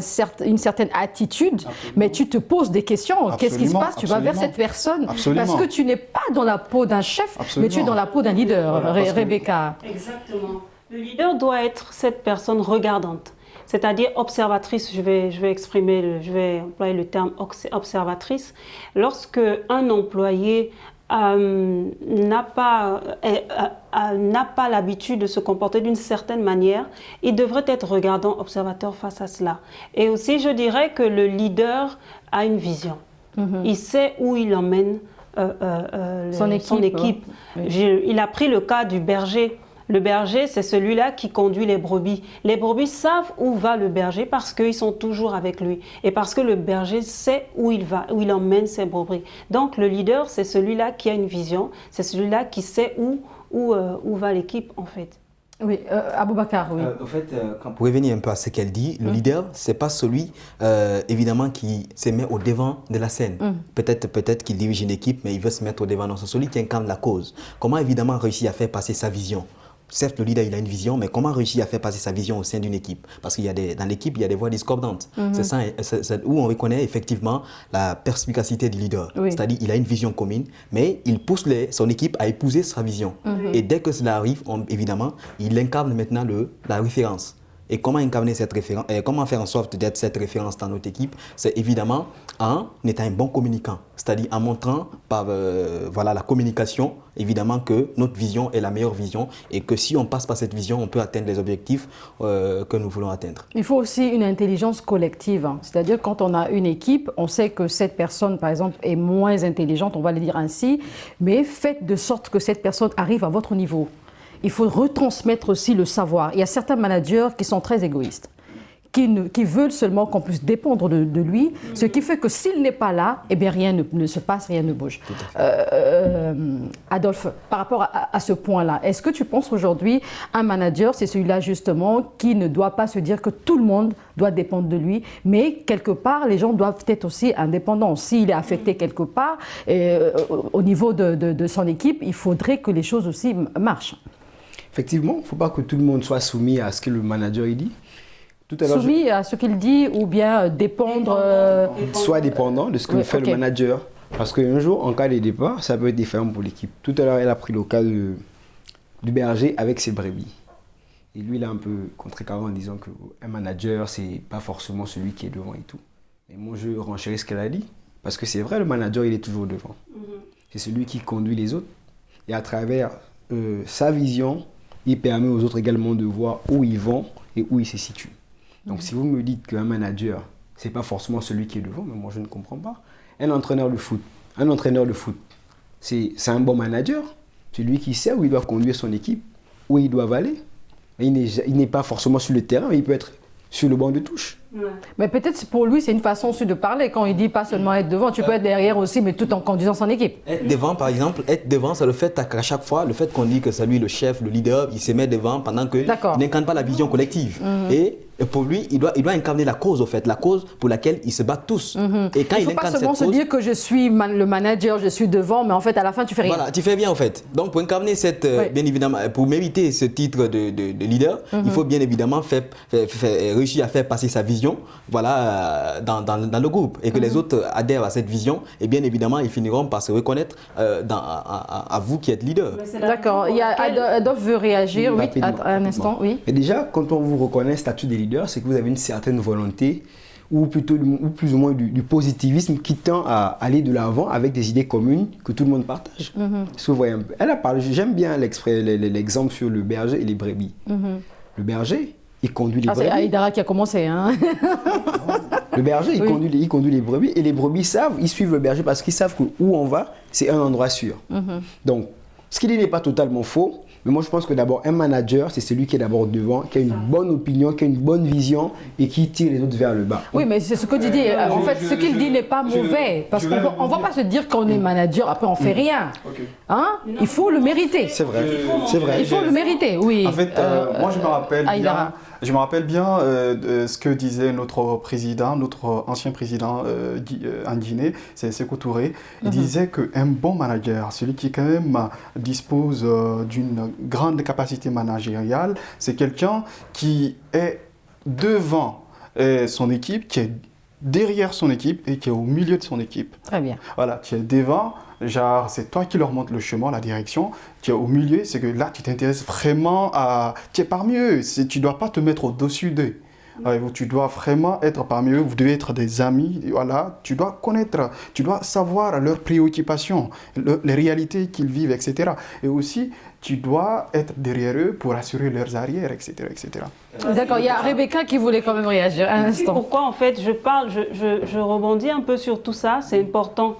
une certaine attitude, mais tu te poses des questions. Qu'est-ce qui se passe? Tu vas vers cette personne parce que tu n'es pas dans la peau d'un chef, mais tu es dans la peau d'un leader, Rebecca. Exactement. Le leader doit être cette personne regardante, c'est-à-dire observatrice. Je vais employer le terme observatrice. Lorsque un employé n'a pas l'habitude de se comporter d'une certaine manière, il devrait être regardant, observateur face à cela. Et aussi, je dirais que le leader a une vision. Il sait où il emmène son équipe. Oui. Il a pris le cas du berger. Le berger, c'est celui-là qui conduit les brebis. Les brebis savent où va le berger parce qu'ils sont toujours avec lui. Et parce que le berger sait où il va, où il emmène ses brebis. Donc le leader, c'est celui-là qui a une vision. C'est celui-là qui sait où va l'équipe, en fait. Oui, Aboubacar, oui. En fait, pour revenir un peu à ce qu'elle dit, le leader, c'est pas celui, évidemment, qui se met au devant de la scène. Peut-être qu'il dirige une équipe, mais il veut se mettre au devant. Non, c'est celui qui incarne la cause. Comment, évidemment, réussir à faire passer sa vision? Certes, le leader, il a une vision, mais comment réussir à faire passer sa vision au sein d'une équipe? Parce qu'il y a dans l'équipe, il y a des voix discordantes. C'est ça, c'est où on reconnaît effectivement la perspicacité du leader. C'est-à-dire, il a une vision commune, mais il pousse son équipe à épouser sa vision. Et dès que cela arrive, évidemment, il incarne maintenant la référence. Et comment incarner cette référence, comment faire en sorte d'être cette référence dans notre équipe? C'est évidemment en étant un bon communicant, c'est-à-dire en montrant par la communication, évidemment, que notre vision est la meilleure vision et que si on passe par cette vision, on peut atteindre les objectifs que nous voulons atteindre. Il faut aussi une intelligence collective, c'est-à-dire quand on a une équipe, on sait que cette personne, par exemple, est moins intelligente, on va le dire ainsi, mais faites de sorte que cette personne arrive à votre niveau. Il faut retransmettre aussi le savoir. Il y a certains managers qui sont très égoïstes, qui veulent seulement qu'on puisse dépendre de lui, ce qui fait que s'il n'est pas là, eh bien rien ne se passe, rien ne bouge. Adolphe, par rapport à ce point-là, est-ce que tu penses aujourd'hui un manager, c'est celui-là justement qui ne doit pas se dire que tout le monde doit dépendre de lui, mais quelque part, les gens doivent être aussi indépendants. S'il est affecté quelque part, au niveau de son équipe, il faudrait que les choses aussi marchent. Effectivement, il ne faut pas que tout le monde soit soumis à ce que le manager il dit. Soumis à ce qu'il dit ou bien dépendre... Soit dépendant de ce que fait le manager. Parce qu'un jour, en cas de départ, ça peut être différent pour l'équipe. Tout à l'heure, elle a pris le cas du berger avec ses brebis. Et lui, il a un peu contrecarré en disant qu'un manager, ce n'est pas forcément celui qui est devant et tout. Mais moi, je renchéris ce qu'elle a dit. Parce que c'est vrai, le manager, il est toujours devant. C'est celui qui conduit les autres. Et à travers sa vision, il permet aux autres également de voir où ils vont et où ils se situent. Donc si vous me dites qu'un manager, ce n'est pas forcément celui qui est devant, mais moi je ne comprends pas. Un entraîneur de foot, c'est un bon manager. C'est lui qui sait où il doit conduire son équipe, où ils doivent aller. Mais il n'est pas forcément sur le terrain, mais il peut être sur le banc de touche. Mais peut-être pour lui, c'est une façon aussi de parler. Quand il dit pas seulement être devant, tu peux être derrière aussi, mais tout en conduisant son équipe. Être devant, par exemple, c'est le fait qu'à chaque fois, le fait qu'on dit que c'est lui le chef, le leader, il se met devant pendant qu'il n'incarne pas la vision collective. Et Et pour lui, il doit incarner la cause, au fait, la cause pour laquelle ils se battent tous. Et quand il ne faut pas seulement se dire que je suis le manager, je suis devant, mais en fait, à la fin, tu fais rien. Voilà, tu fais bien, en fait. Donc, pour incarner bien évidemment, pour mériter ce titre de leader, il faut bien évidemment réussir à faire passer sa vision, voilà, dans le groupe. Et que les autres adhèrent à cette vision. Et bien évidemment, ils finiront par se reconnaître à vous qui êtes leader. D'accord. Adolphe veut réagir. Oui, un instant, oui. Et déjà, quand on vous reconnaît statut de leader, c'est que vous avez une certaine volonté ou plus ou moins du positivisme qui tend à aller de l'avant avec des idées communes que tout le monde partage. Si vous voyez un peu. Elle a parlé, j'aime bien l'exemple sur le berger et les brebis. Le berger, il conduit les brebis. C'est Aïdara qui a commencé. Hein. Le berger, il conduit les brebis et les brebis ils suivent le berger parce qu'ils savent que où on va, c'est un endroit sûr. Donc, ce qu'il dit n'est pas totalement faux. Mais moi, je pense que d'abord, un manager, c'est celui qui est d'abord devant, qui a une bonne opinion, qui a une bonne vision et qui tire les autres vers le bas. Oui, mais c'est ce que tu dis. En fait, ce qu'il dit n'est pas mauvais. Parce qu'on ne va pas se dire qu'on est manager, après on ne fait rien. Hein? Il faut le mériter. C'est vrai. C'est vrai. Il faut le mériter, oui. En fait, moi, je me rappelle bien ce que disait notre président, notre ancien président en Guinée, c'est Sékou Touré. Il disait qu'un bon manager, celui qui quand même dispose d'une grande capacité managériale, c'est quelqu'un qui est devant son équipe, qui est derrière son équipe et qui est au milieu de son équipe. Très bien. Voilà, tu es devant, genre c'est toi qui leur montres le chemin, la direction. Tu es au milieu, c'est que là tu t'intéresses vraiment à... Tu es parmi eux, tu ne dois pas te mettre au-dessus d'eux. Tu dois vraiment être parmi eux, vous devez être des amis, voilà. Tu dois connaître, tu dois savoir leurs préoccupations, les réalités qu'ils vivent, etc. Et aussi, tu dois être derrière eux pour assurer leurs arrières, etc. etc. D'accord, il y a Rebecca qui voulait quand même réagir un instant. Pourquoi en fait je rebondis un peu sur tout ça, c'est important.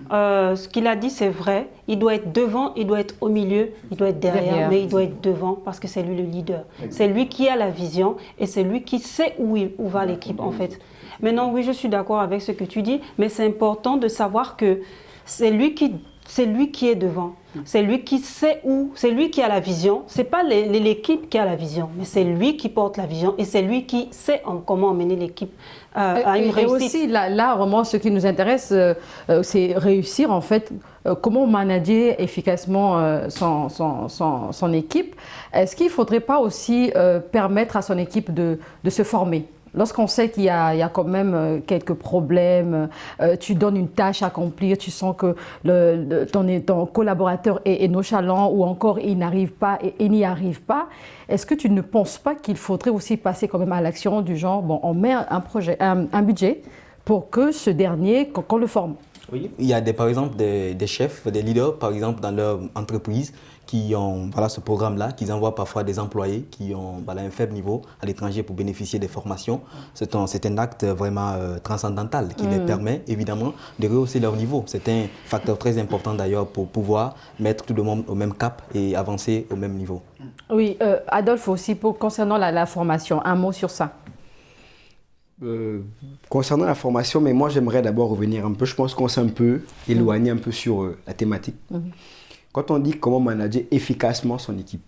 Ce qu'il a dit, c'est vrai. Il doit être devant, il doit être au milieu, il doit être derrière. Mais il doit être devant parce que c'est lui le leader. C'est lui qui a la vision et c'est lui qui sait où va l'équipe en fait. Maintenant, oui, je suis d'accord avec ce que tu dis, mais c'est important de savoir que c'est lui qui est devant. C'est lui qui sait où, c'est lui qui a la vision. C'est pas l'équipe qui a la vision, mais c'est lui qui porte la vision et c'est lui qui sait comment emmener l'équipe à une réussite. Et aussi, là, vraiment, ce qui nous intéresse, c'est réussir, en fait, comment manager efficacement son équipe. Est-ce qu'il ne faudrait pas aussi permettre à son équipe de se former ? Lorsqu'on sait qu'il y a quand même quelques problèmes, tu donnes une tâche à accomplir, tu sens que ton collaborateur est nonchalant ou encore il n'arrive pas et il n'y arrive pas, est-ce que tu ne penses pas qu'il faudrait aussi passer quand même à l'action du genre, bon, on met un budget pour que ce dernier, qu'on le forme? Oui, il y a par exemple des chefs, des leaders, par exemple, dans leur entreprise, qui ont ce programme-là, qui envoient parfois des employés qui ont un faible niveau à l'étranger pour bénéficier des formations. C'est un acte vraiment transcendantal qui les permet évidemment de rehausser leur niveau. C'est un facteur très important d'ailleurs pour pouvoir mettre tout le monde au même cap et avancer au même niveau. Oui, Adolphe aussi, concernant la formation, un mot sur ça. Concernant la formation, mais moi j'aimerais d'abord revenir un peu, je pense qu'on s'est un peu éloigné un peu sur la thématique. Quand on dit comment manager efficacement son équipe,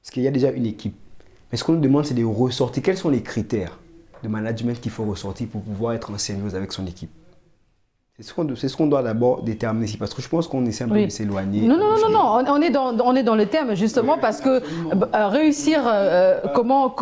parce qu'il y a déjà une équipe, mais ce qu'on nous demande c'est de ressortir, quels sont les critères de management qu'il faut ressortir pour pouvoir être en symbiose avec son équipe. C'est ce qu'on doit d'abord déterminer ici, parce que je pense qu'on essaie un peu de s'éloigner. Non, on est dans le thème justement parce que réussir, comment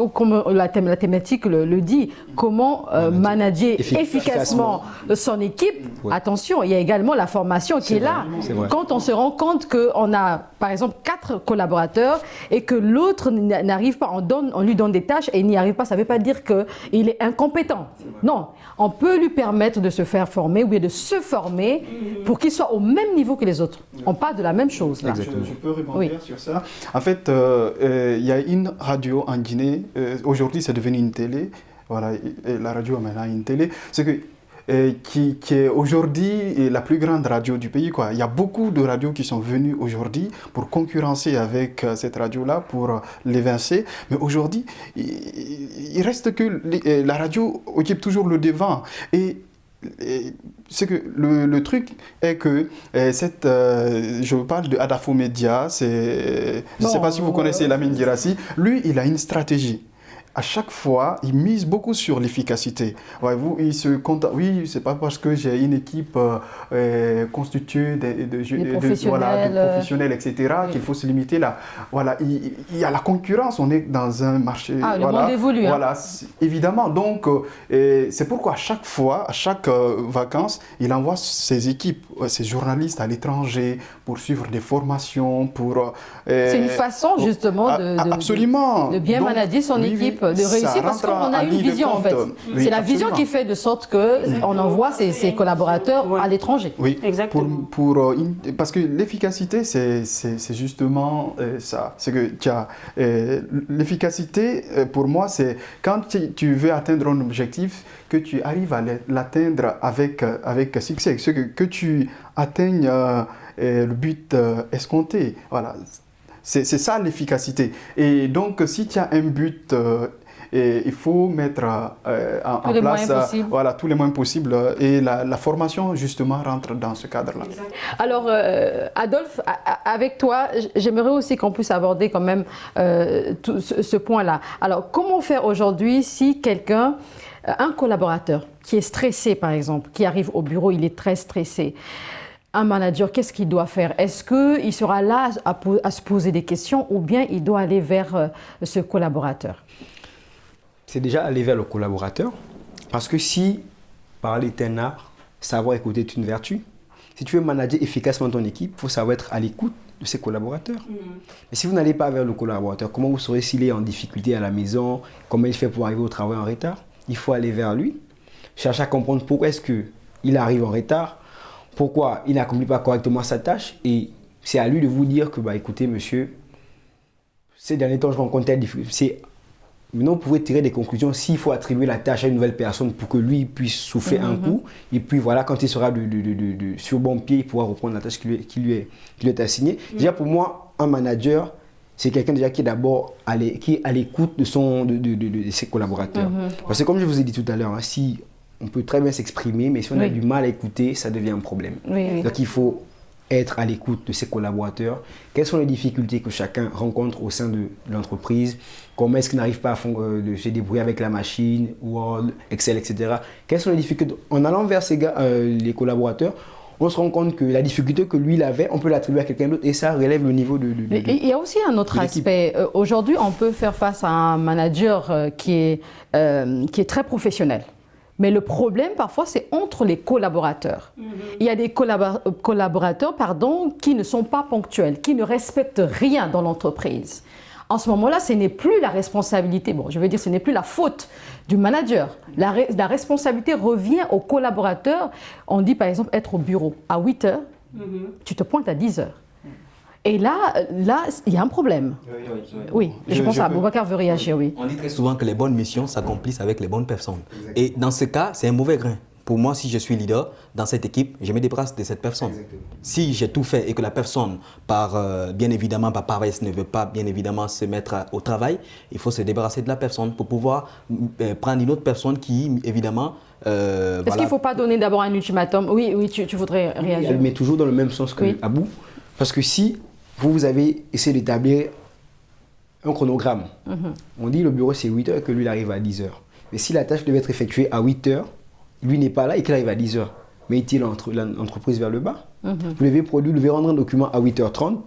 la thématique le dit, comment manager efficacement son équipe, attention, il y a également la formation qui est là. Quand on se rend compte qu'on a par exemple 4 collaborateurs et que l'autre n'arrive pas, on lui donne des tâches et il n'y arrive pas, ça ne veut pas dire qu'il est incompétent. Non, on peut lui permettre de se faire former ou bien de se former pour qu'il soit au même niveau que les autres. On parle de la même chose là. Je peux rebondir sur ça. En fait, il y a une radio en Guinée, aujourd'hui c'est devenu une télé, voilà, et la radio a maintenant une télé, c'est que qui est aujourd'hui la plus grande radio du pays, quoi. Il y a beaucoup de radios qui sont venues aujourd'hui pour concurrencer avec cette radio-là, pour l'évincer. Mais aujourd'hui, il reste que la radio occupe toujours le devant. Et c'est que le truc est que je parle de Adafo Media, je ne sais pas si vous connaissez Lamine Girassi, lui il a une stratégie. à chaque fois, ils misent beaucoup sur l'efficacité. Voyez-vous, ils se contentent, oui, c'est pas parce que j'ai une équipe constituée de professionnels, etc., qu'il faut se limiter là. Voilà, il y a la concurrence, on est dans un marché. Le monde évolue. Voilà, évidemment. Donc, c'est pourquoi à chaque fois, à chaque vacances, il envoie ses équipes, ses journalistes à l'étranger pour suivre des formations, pour... c'est une façon justement de bien manager son équipe, de réussir, parce qu'on a une vision en fait. C'est la vision qui fait de sorte qu'on envoie ses collaborateurs à l'étranger. Oui, exactement. Parce que l'efficacité, c'est justement ça. C'est que l'efficacité, pour moi, c'est quand tu veux atteindre un objectif, que tu arrives à l'atteindre avec succès, que tu atteignes le but escompté. Voilà. C'est ça l'efficacité. Et donc, si tu as un but, il faut mettre en place tous les moyens possibles. Et la formation, justement, rentre dans ce cadre-là. Alors, Adolphe, avec toi, j'aimerais aussi qu'on puisse aborder quand même ce point-là. Alors, comment faire aujourd'hui si un collaborateur qui est stressé, par exemple, qui arrive au bureau, il est très stressé, un manager, qu'est-ce qu'il doit faire? Est-ce qu'il sera là à se poser des questions ou bien il doit aller vers ce collaborateur? C'est déjà aller vers le collaborateur. Parce que si parler est un art, savoir écouter est une vertu. Si tu veux manager efficacement ton équipe, il faut savoir être à l'écoute de ses collaborateurs. Mais si vous n'allez pas vers le collaborateur, comment vous saurez s'il est en difficulté à la maison, comment il fait pour arriver au travail en retard? Il faut aller vers lui, chercher à comprendre pourquoi est-ce qu'il arrive en retard, pourquoi il n'accomplit pas correctement sa tâche, et c'est à lui de vous dire que, écoutez, monsieur, ces derniers temps, je rencontre telle difficulté. Maintenant, vous pouvez tirer des conclusions s'il faut attribuer la tâche à une nouvelle personne pour que lui puisse souffler un coup, et puis voilà, quand il sera sur bon pied, il pourra reprendre la tâche qui lui est assignée. Déjà, pour moi, un manager, c'est quelqu'un déjà qui est d'abord qui est à l'écoute de ses collaborateurs. Parce que comme je vous ai dit tout à l'heure, si on peut très bien s'exprimer, mais si on a du mal à écouter, ça devient un problème. Donc il faut être à l'écoute de ses collaborateurs. Quelles sont les difficultés que chacun rencontre au sein de l'entreprise? Comment est-ce qu'il n'arrive pas à se débrouiller avec la machine, Word, Excel, etc. Quelles sont les difficultés? En allant vers les collaborateurs, on se rend compte que la difficulté que lui il avait, on peut l'attribuer à quelqu'un d'autre et ça relève le niveau de il y a aussi un autre aspect. Aujourd'hui, on peut faire face à un manager qui est très professionnel. Mais le problème, parfois, c'est entre les collaborateurs. Il y a des collaborateurs qui ne sont pas ponctuels, qui ne respectent rien dans l'entreprise. En ce moment-là, ce n'est plus la responsabilité, ce n'est plus la faute du manager. La responsabilité revient aux collaborateurs. On dit par exemple être au bureau à 8 heures, tu te pointes à 10 heures. Et là, il y a un problème. Oui, je pense à Boubacar veut réagir, oui. On dit très souvent que les bonnes missions s'accomplissent avec les bonnes personnes. Exactement. Et dans ce cas, c'est un mauvais grain. Pour moi, si je suis leader dans cette équipe, je me débarrasse de cette personne. Exactement. Si j'ai tout fait et que la personne, bien évidemment, par paresse, ne veut pas bien évidemment se mettre au travail, il faut se débarrasser de la personne pour pouvoir prendre une autre personne qui, évidemment... Est-ce qu'il ne faut pas donner d'abord un ultimatum? Oui, tu voudrais réagir. Mais toujours dans le même sens que Abou. Parce que si vous avez essayé d'établir un chronogramme, on dit le bureau c'est 8 heures que lui il arrive à 10 heures. Mais si la tâche devait être effectuée à 8 heures, lui n'est pas là et qu'il arrive à 10 heures, mais il tire l'entreprise vers le bas. Vous devez produire, vous devez rendre un document à 8h30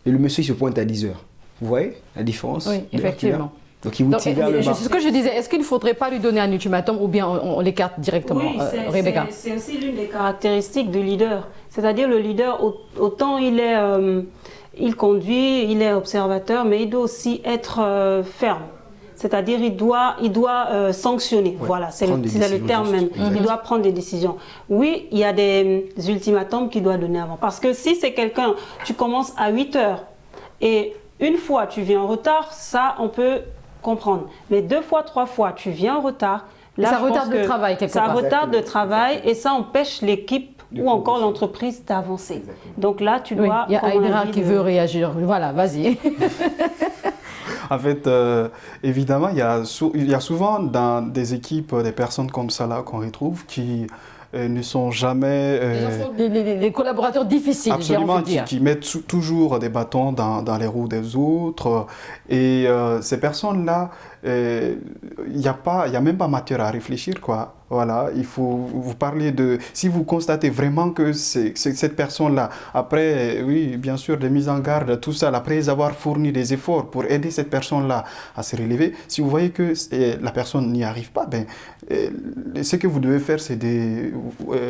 et le monsieur il se pointe à 10 heures. Vous voyez la différence? Oui, effectivement. Donc il vous tire vers le bas. C'est ce que je disais, est-ce qu'il ne faudrait pas lui donner un ultimatum ou bien on l'écarte directement? Oui, Rebecca. c'est aussi l'une des caractéristiques du leader. C'est-à-dire le leader, autant il conduit, il est observateur, mais il doit aussi être ferme. C'est-à-dire il doit sanctionner. Ouais, voilà, c'est le terme même. Il doit prendre des décisions. Oui, il y a des ultimatums qu'il doit donner avant. Parce que si c'est quelqu'un, tu commences à 8 heures et une fois tu viens en retard, ça on peut comprendre. Mais 2 fois, 3 fois tu viens en retard, là, ça retarde le travail quelque part. Ça retarde le travail et ça empêche l'équipe ou encore l'entreprise d'avancer. Donc là, tu dois... Il y a Aïdra qui veut réagir. Voilà, vas-y. En fait, évidemment, il y a souvent dans des équipes des personnes comme ça là qu'on retrouve qui ne sont jamais... les collaborateurs difficiles, absolument, qui mettent toujours des bâtons dans les roues des autres. Et ces personnes-là, il n'y a même pas matière à réfléchir, quoi. Voilà, il faut vous parler de... Si vous constatez vraiment que c'est cette personne-là, après, oui, bien sûr, des mises en garde, tout ça, après avoir fourni des efforts pour aider cette personne-là à se relever, si vous voyez que la personne n'y arrive pas, ben, ce que vous devez faire, c'est de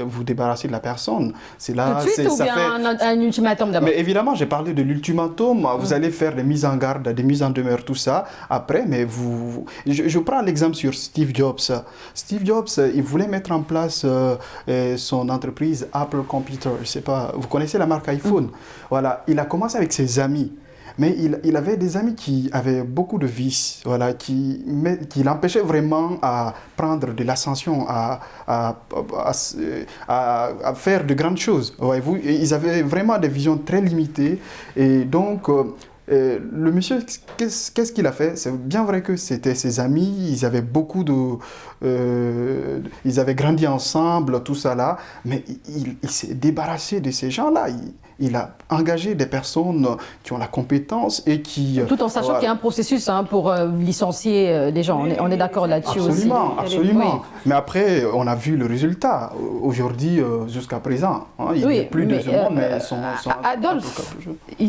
vous débarrasser de la personne. C'est là, tout de suite ou bien un ultimatum d'abord? Mais évidemment, j'ai parlé de l'ultimatum. Vous allez faire des mises en garde, des mises en demeure, tout ça. Après, mais je prends l'exemple sur Steve Jobs. Steve Jobs, il voulait mettre en place son entreprise Apple Computer. Je sais pas, vous connaissez la marque iPhone. Voilà, il a commencé avec ses amis. Mais il avait des amis qui avaient beaucoup de vices, voilà, qui l'empêchaient vraiment à prendre de l'ascension, à faire de grandes choses. Voyez-vous, ils avaient vraiment des visions très limitées. Et donc, le monsieur, qu'est-ce qu'il a fait? C'est bien vrai que c'était ses amis, ils avaient beaucoup ils avaient grandi ensemble, tout ça là, mais il s'est débarrassé de ces gens-là. Il a engagé des personnes qui ont la compétence et qui... Tout en sachant qu'il y a un processus pour licencier les gens. On est d'accord là-dessus aussi. Absolument, absolument. Oui. Mais après, on a vu le résultat. Aujourd'hui, jusqu'à présent, hein, il n'y a plus de ce monde, mais sont Adolphe,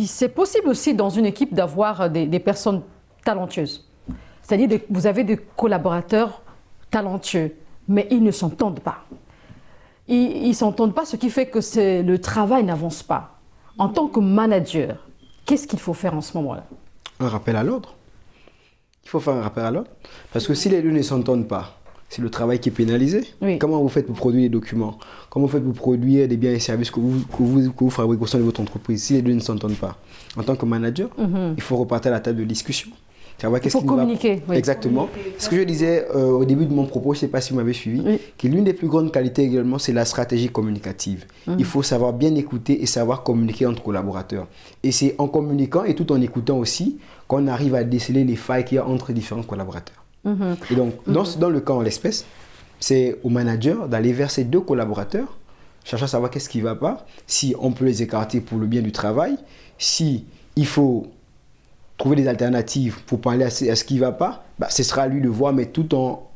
c'est possible aussi dans une équipe d'avoir des personnes talentueuses. C'est-à-dire que vous avez des collaborateurs talentueux, mais ils ne s'entendent pas. Ils ne s'entendent pas, ce qui fait que le travail n'avance pas. En tant que manager, qu'est-ce qu'il faut faire en ce moment-là? Un rappel à l'ordre. Il faut faire un rappel à l'ordre. Parce que si les deux ne s'entendent pas, c'est le travail qui est pénalisé. Oui. Comment vous faites pour produire des documents? Comment vous faites pour produire des biens et services que vous fabriquez au sein de votre entreprise si les deux ne s'entendent pas? En tant que manager, il faut repartir à la table de discussion. Il faut communiquer. Oui. Exactement. Ce que je disais au début de mon propos, je ne sais pas si vous m'avez suivi, que l'une des plus grandes qualités également, c'est la stratégie communicative. Il faut savoir bien écouter et savoir communiquer entre collaborateurs. Et c'est en communiquant et tout en écoutant aussi qu'on arrive à déceler les failles qu'il y a entre différents collaborateurs. Et donc, dans le cas en l'espèce, c'est au manager d'aller vers ces deux collaborateurs, chercher à savoir qu'est-ce qui ne va pas, si on peut les écarter pour le bien du travail, si il faut trouver des alternatives pour parler à ce qui ne va pas, ce sera à lui de voir, mais tout en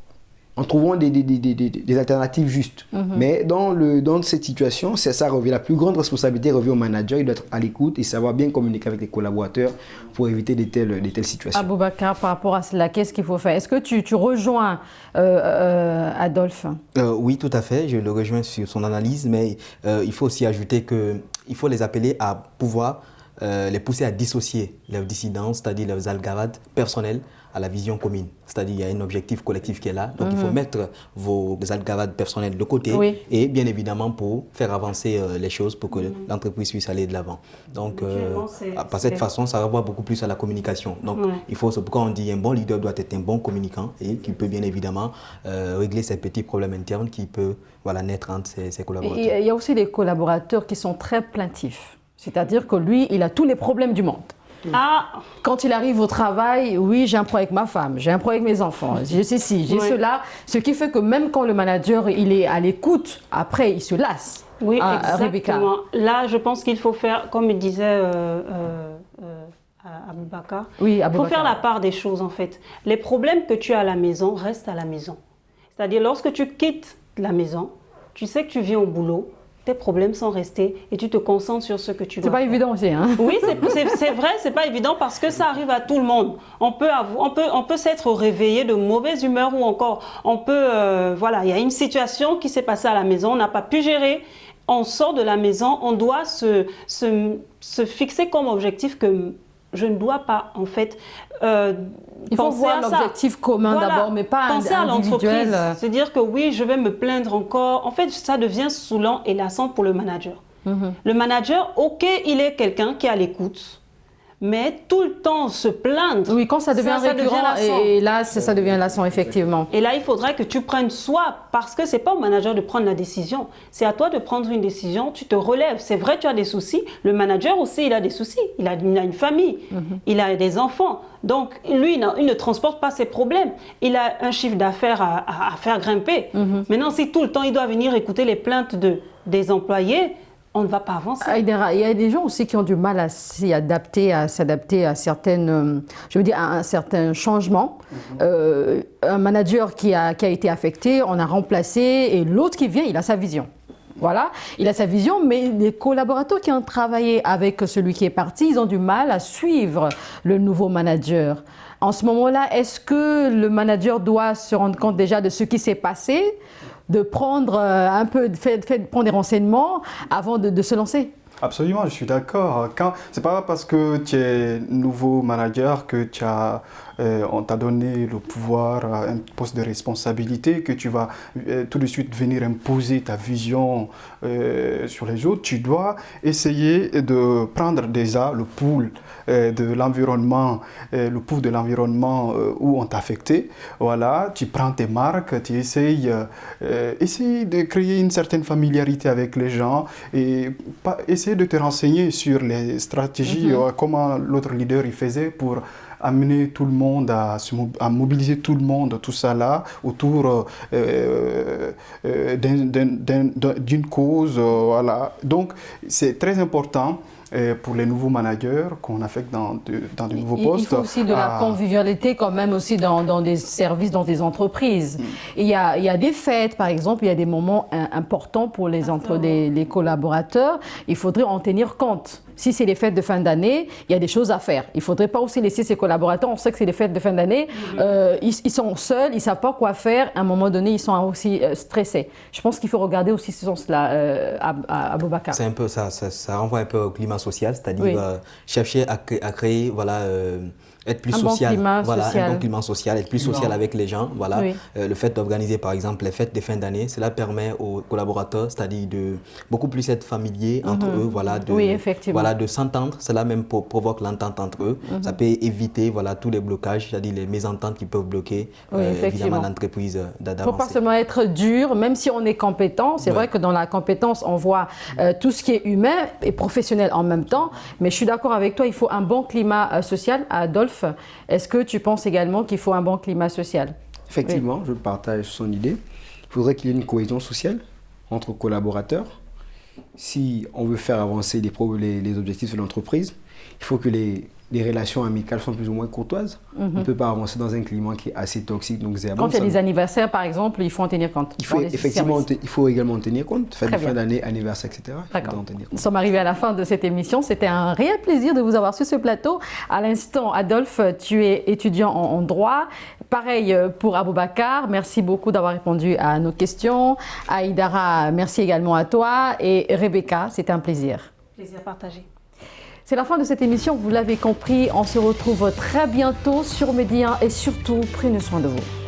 trouvant des alternatives justes. Mais dans cette situation, ça revient, la plus grande responsabilité revient au manager. Il doit être à l'écoute et savoir bien communiquer avec les collaborateurs pour éviter de telles situations. Aboubacar, par rapport à cela, qu'est-ce qu'il faut faire? Est-ce que tu rejoins Adolphe? Oui, tout à fait. Je le rejoins sur son analyse, mais il faut aussi ajouter qu'il faut les appeler à pouvoir les pousser à dissocier leurs dissidences, c'est-à-dire leurs algarades personnelles, à la vision commune. C'est-à-dire qu'il y a un objectif collectif qui est là. Donc il faut mettre vos algarades personnelles de côté et bien évidemment pour faire avancer les choses pour que l'entreprise puisse aller de l'avant. Donc par cette façon, ça renvoie beaucoup plus à la communication. Donc il faut, c'est pourquoi on dit un bon leader doit être un bon communicant et qui peut bien évidemment régler ces petits problèmes internes qui peuvent naître entre ses collaborateurs. Il y a aussi des collaborateurs qui sont très plaintifs. C'est-à-dire que lui, il a tous les problèmes du monde. Quand il arrive au travail, oui, j'ai un problème avec ma femme, j'ai un problème avec mes enfants, j'ai ceci, j'ai cela. Ce qui fait que même quand le manager il est à l'écoute, après, il se lasse. Oui, exactement. Rebecca. Là, je pense qu'il faut faire, comme il disait Aboubacar, il faut faire la part des choses, en fait. Les problèmes que tu as à la maison restent à la maison. C'est-à-dire, lorsque tu quittes la maison, tu sais que tu viens au boulot, tes problèmes sont restés et tu te concentres sur ce que tu dois faire. C'est pas évident aussi, hein? Oui, c'est vrai, c'est pas évident parce que ça arrive à tout le monde. On peut s'être réveillé de mauvaise humeur ou encore il y a une situation qui s'est passée à la maison, on n'a pas pu gérer. On sort de la maison, on doit se fixer comme objectif que je ne dois pas, en fait, il faut voir l'objectif commun d'abord, mais pas individuel. C'est-à-dire que oui, je vais me plaindre encore. En fait, ça devient saoulant et lassant pour le manager. Le manager, ok, il est quelqu'un qui est à l'écoute, mais tout le temps se plaindre. Oui, quand ça devient récurrent, et là, ça devient lassant, effectivement. Et là, il faudrait que tu prennes parce que ce n'est pas au manager de prendre la décision, c'est à toi de prendre une décision, tu te relèves. C'est vrai, tu as des soucis, le manager aussi, il a des soucis, il a une famille, il a des enfants. Donc, lui, il ne transporte pas ses problèmes. Il a un chiffre d'affaires à faire grimper. Maintenant, si tout le temps, il doit venir écouter les plaintes des employés, on ne va pas avancer. Aïdara, il y a des gens aussi qui ont du mal à s'adapter à certaines, je veux dire, à un certain changement. Un manager qui a été affecté, on a remplacé, et l'autre qui vient, il a sa vision. Voilà, il a sa vision, mais les collaborateurs qui ont travaillé avec celui qui est parti, ils ont du mal à suivre le nouveau manager. En ce moment-là, est-ce que le manager doit se rendre compte déjà de ce qui s'est passé, de prendre un peu, prendre des renseignements avant de se lancer? Absolument, je suis d'accord. C'est pas parce que tu es nouveau manager que on t'a donné le pouvoir, un poste de responsabilité, que tu vas tout de suite venir imposer ta vision sur les autres. Tu dois essayer de prendre déjà le pouls de l'environnement, le pouls de l'environnement où on t'a affecté. Voilà, tu prends tes marques, tu essayes de créer une certaine familiarité avec les gens et essayer de te renseigner sur les stratégies, comment l'autre leader il faisait pour amener tout le monde à mobiliser tout le monde, tout ça là, autour d'une cause. Voilà. Donc, c'est très important pour les nouveaux managers qu'on affecte dans de nouveaux postes. Il faut aussi de la convivialité quand même aussi dans des services, dans des entreprises. Il y a des fêtes, par exemple, il y a des moments importants pour les collaborateurs. Il faudrait en tenir compte. Si c'est les fêtes de fin d'année, il y a des choses à faire. Il ne faudrait pas aussi laisser ses collaborateurs, on sait que c'est les fêtes de fin d'année, ils sont seuls, ils ne savent pas quoi faire. À un moment donné, ils sont aussi stressés. Je pense qu'il faut regarder aussi ce sens-là à Aboubacar. C'est un peu ça renvoie un peu au climat social, c'est-à-dire chercher à créer, voilà, être plus social, un bon climat social, être plus social avec les gens, voilà. Le fait d'organiser par exemple les fêtes de fin d'année, cela permet aux collaborateurs, c'est-à-dire de beaucoup plus être familiers entre eux, voilà, de s'entendre, cela même provoque l'entente entre eux, ça peut éviter, voilà, tous les blocages, c'est-à-dire les mésententes qui peuvent bloquer évidemment l'entreprise d'avancer. Il ne faut pas seulement être dur, même si on est compétent, c'est vrai que dans la compétence on voit tout ce qui est humain et professionnel en même temps, mais je suis d'accord avec toi, il faut un bon climat social. Adolphe, est-ce que tu penses également qu'il faut un bon climat social? Effectivement, je partage son idée. Il faudrait qu'il y ait une cohésion sociale entre collaborateurs. Si on veut faire avancer les objectifs de l'entreprise, il faut que les relations amicales sont plus ou moins courtoises. On ne peut pas avancer dans un climat qui est assez toxique. Donc quand il y a des anniversaires, par exemple, il faut en tenir compte. Il faut également en tenir compte. Fête de fin d'année, anniversaire, etc. D'accord. Nous sommes arrivés à la fin de cette émission. C'était un réel plaisir de vous avoir sur ce plateau. À l'instant, Adolphe, tu es étudiant en droit. Pareil pour Aboubacar. Merci beaucoup d'avoir répondu à nos questions. Aïdara, merci également à toi. Et Rebecca, c'était un plaisir. Plaisir partagé. C'est la fin de cette émission, vous l'avez compris. On se retrouve très bientôt sur Média 1 et surtout, prenez soin de vous.